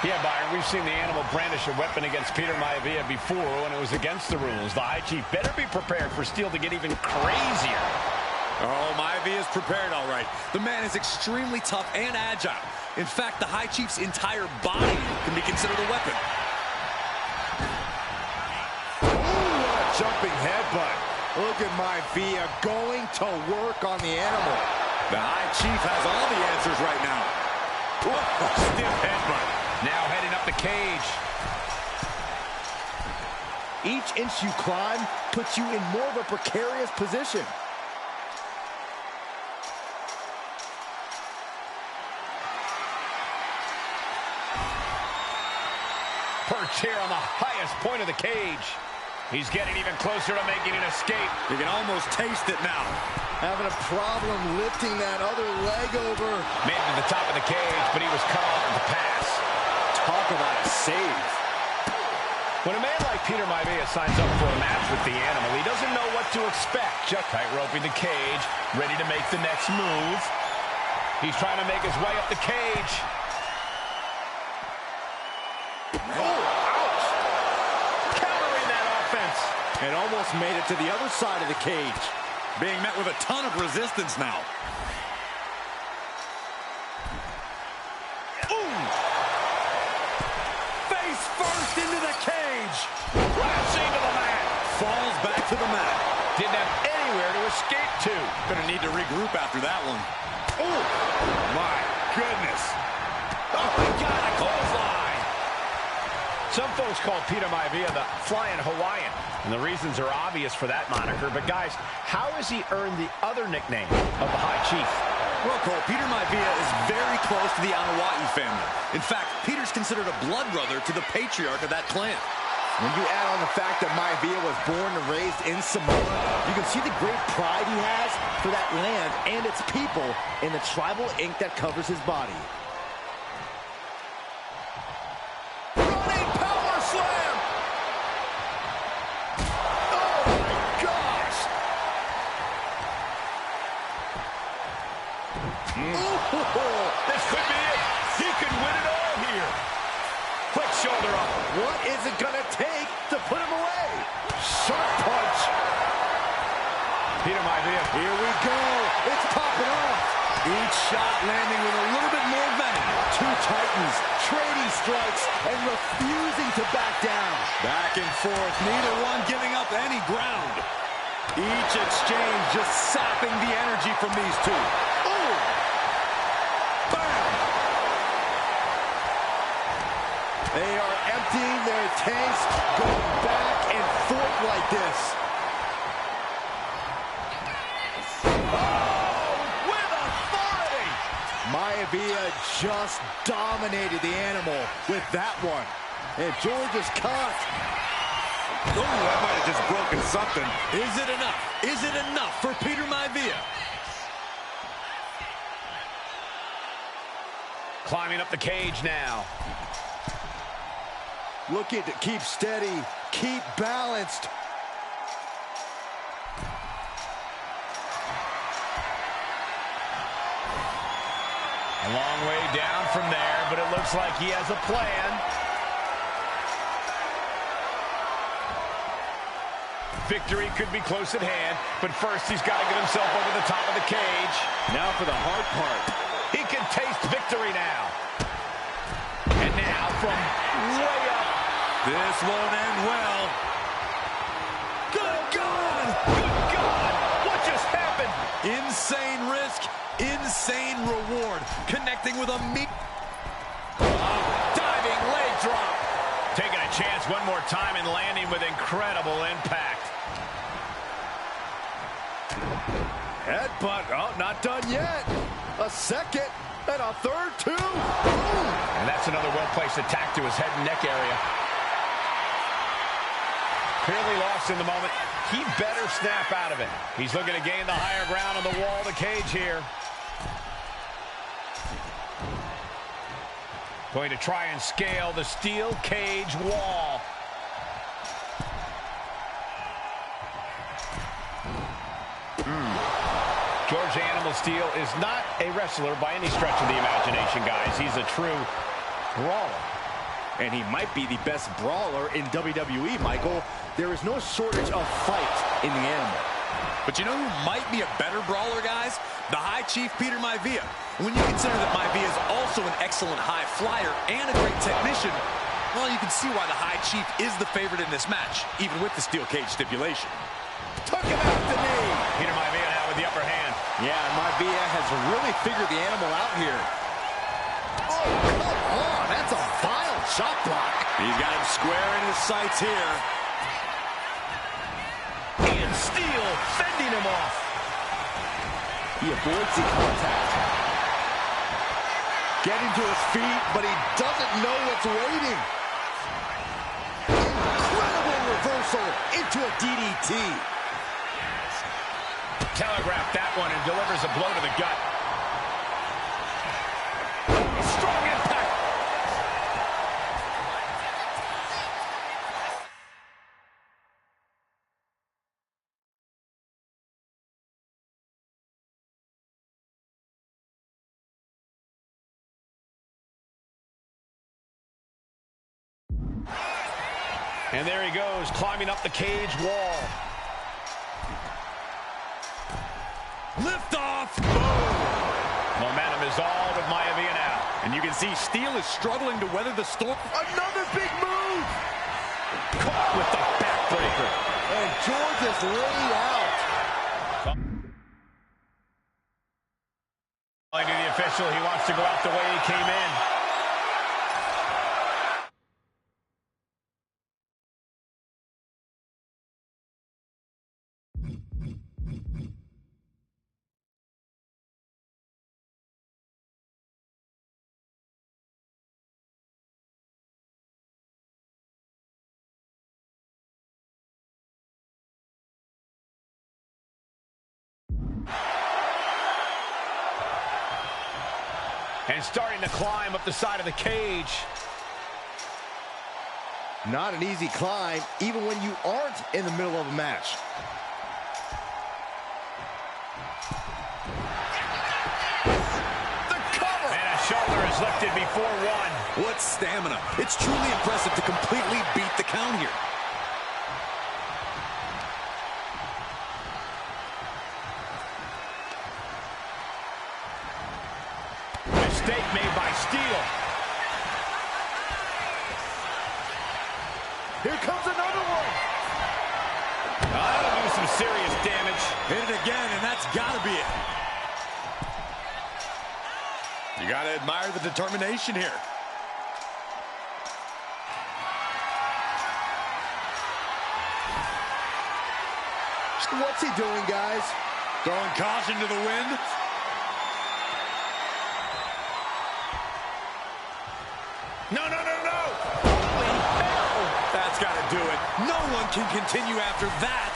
Yeah, Byron, we've seen the Animal brandish a weapon against Peter Maivia before when it was against the rules. The High Chief better be prepared for Steele to get even crazier. Oh, Maivia is prepared, all right. The man is extremely tough and agile. In fact, the High Chief's entire body can be considered a weapon. Ooh, what a jumping headbutt. Look at Maivia going to work on the Animal. The High Chief has all the answers right now. Whoa, stiff headbutt. Now heading up the cage. Each inch you climb puts you in more of a precarious position. Perched here on the highest point of the cage. He's getting even closer to making an escape. You can almost taste it now. Having a problem lifting that other leg over. Made it to the top of the cage, but he was cut off at the pass. Talk about a save. When a man like Peter Maivia signs up for a match with the Animal, he doesn't know what to expect. Just tight-roping the cage, ready to make the next move. He's trying to make his way up the cage. Oh, ouch! Countering that offense. And almost made it to the other side of the cage. Being met with a ton of resistance now. Ooh! Face first into the cage. Crashing to the mat. Falls back to the mat. Didn't have anywhere to escape to. Gonna need to regroup after that one. Oh, My goodness. oh my God, a clothesline. Some folks call Peter Maivia the Flying Hawaiian. And the reasons are obvious for that moniker. But, guys, how has he earned the other nickname of the High Chief? Well, Cole, Peter Maivia is very close to the Anoa'i family. In fact, Peter's considered a blood brother to the patriarch of that clan. When you add on the fact that Maivia was born and raised in Samoa, you can see the great pride he has for that land and its people in the tribal ink that covers his body. Running power slam! Oh my gosh! This could be it. He could win it all here. Quick shoulder up. What is it gonna take to put him away? Sharp punch. Peter Maivia. Here we go. It's popping off. Each shot landing with a little bit more venom. Two titans trading strikes and refusing to back down. Back and forth, neither one giving up any ground. Each exchange just sapping the energy from these two. Oh! Bam! They are emptying their tanks, going back and forth like this. Oh, with authority! Maivia just dominated the animal with that one. And George is caught. Oh, that might have just broken something. Is it enough? Is it enough for Peter Maivia? Climbing up the cage now. Looking to keep steady, keep balanced. A long way down from there, but it looks like he has a plan. Victory could be close at hand, but first he's got to get himself over the top of the cage. Now for the hard part. He can taste victory now. And now from way up. This won't end well. Good God! Good God! What just happened? Insane risk, insane reward. Connecting with a Diving leg drop. Taking a chance one more time and landing with incredible impact. Headbutt. Oh, not done yet. A second and a third, too. And that's another well-placed attack to his head and neck area. Clearly lost in the moment. He better snap out of it. He's looking to gain the higher ground on the wall of the cage here. Going to try and scale the steel cage wall. George Animal Steel is not a wrestler by any stretch of the imagination, guys. He's a true brawler. And he might be the best brawler in WWE, Michael. There is no shortage of fight in the animal. But you know who might be a better brawler, guys? The High Chief, Peter Maivia. When you consider that Maivia is also an excellent high flyer and a great technician, well, you can see why the High Chief is the favorite in this match, even with the steel cage stipulation. Took him out the knee. Peter Maivia now with the upper hand. Yeah, Maivia has really figured the animal out here. Oh, come on. That's a vile shot block. He's got him square in his sights here. And Steel fending him off. He avoids the contact. Getting to his feet, but he doesn't know what's waiting. Incredible reversal into a DDT. Telegraphed that one and delivers a blow to the gut. Strong impact. And there he goes, climbing up the cage wall. Lift off. Boom. Momentum is all with Maivia now. And you can see Steel is struggling to weather the storm. Another big move. Caught with the backbreaker. And George is laid out. Telling to the official he wants to go out the way he came in. And starting to climb up the side of the cage. Not an easy climb, even when you aren't in the middle of a match. The cover! And a shoulder is lifted before one. What stamina. It's truly impressive to completely beat the count here. Mistake made by Steele. Here comes another one. That'll do some serious damage. Hit it again, and that's got to be it. You got to admire the determination here. What's he doing, guys? Throwing caution to the wind. No, no, no, no! Holy hell! That's got to do it. No one can continue after that.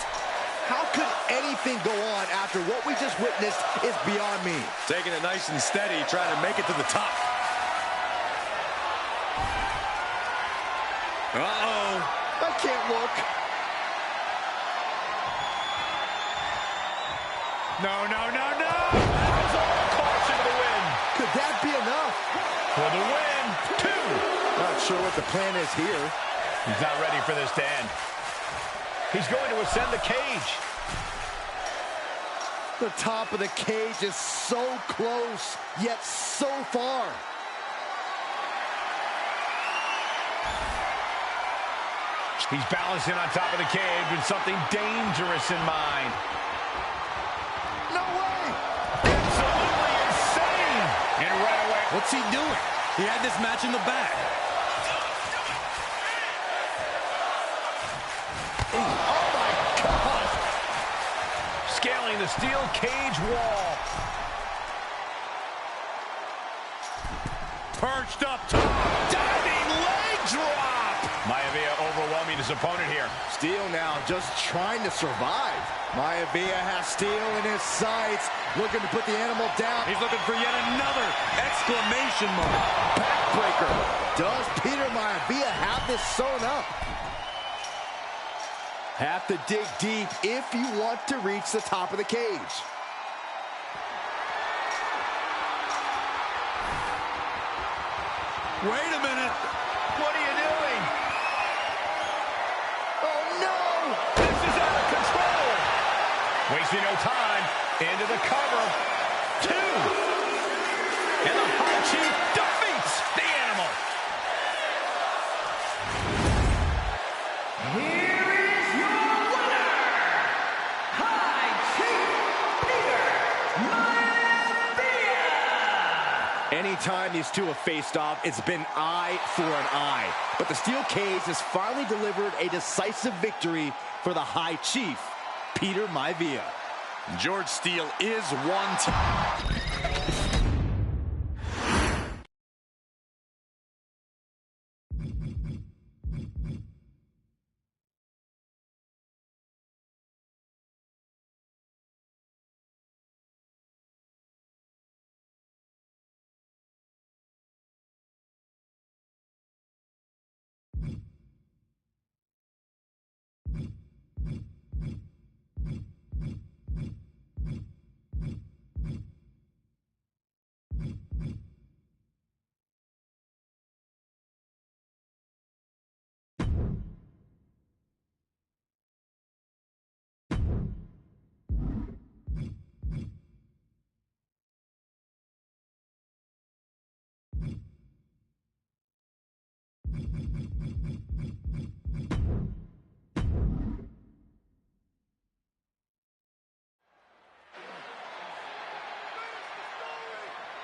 How could anything go on after what we just witnessed is beyond me. Taking it nice and steady, trying to make it to the top. Uh-oh. I can't look. No, no, no, no! There's all caution to the wind. Could that be enough? For the win. 2. Not sure what the plan is here. He's not ready for this to end. He's going to ascend the cage. The top of the cage is so close, yet so far. He's balancing on top of the cage with something dangerous in mind. No way! Absolutely insane! And right away, What's he doing? He had this match in the bag. oh my God! Scaling the steel cage wall. Perched up top. Diving leg drop! Maivia overwhelming his opponent here. Steele now just trying to survive. Maivia has Steele in his sights, looking to put the animal down. He's looking for yet another exclamation mark. Backbreaker. Does Peter Maivia have this sewn up? Have to dig deep if you want to reach the top of the cage. Wait a minute. What are you doing? Oh no! This is out of control. Wasting no time. Into the cover. 2. And the High Chief defeats the animal. Here is your winner, High Chief Peter Maivia. Anytime these two have faced off, it's been eye for an eye. But the steel cage has finally delivered a decisive victory for the High Chief, Peter Maivia. George Steele is one.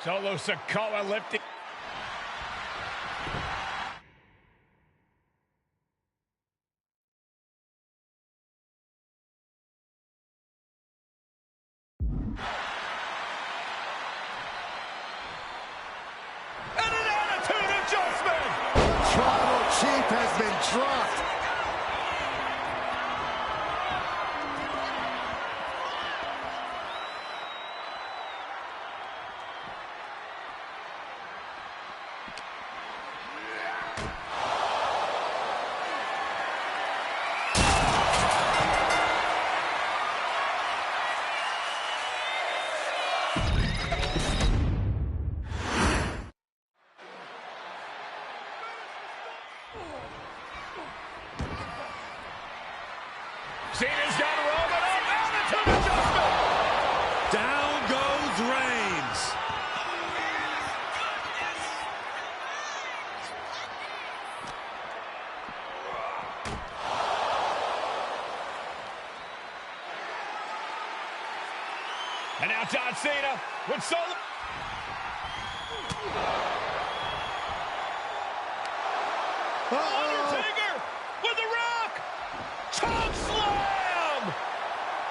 Solo Sikoa lifting. And an attitude adjustment. Tribal Chief has been dropped. And now John Cena with solo. Undertaker with the Rock. Choke slam.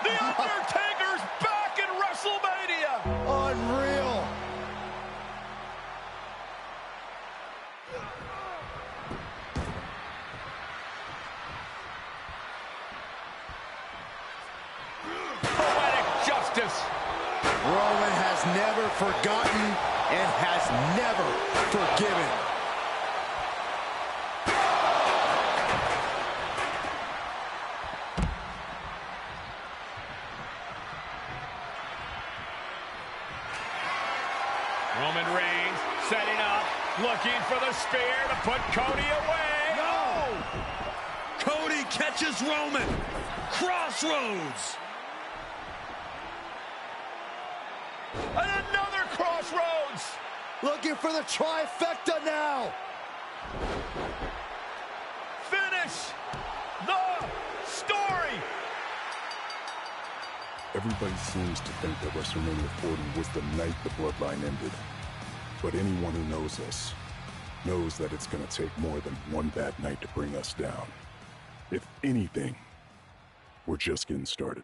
The Undertaker's back in WrestleMania. Unreal. Poetic justice. Roman has never forgotten and has never forgiven. Roman Reigns setting up, looking for the spear to put Cody away. No! Cody catches Roman. Crossroads. And another crossroads. Looking for the trifecta now. Finish the story. Everybody seems to think that WrestleMania 40 was the night the bloodline ended. But anyone who knows us knows that it's going to take more than one bad night to bring us down. If anything, we're just getting started.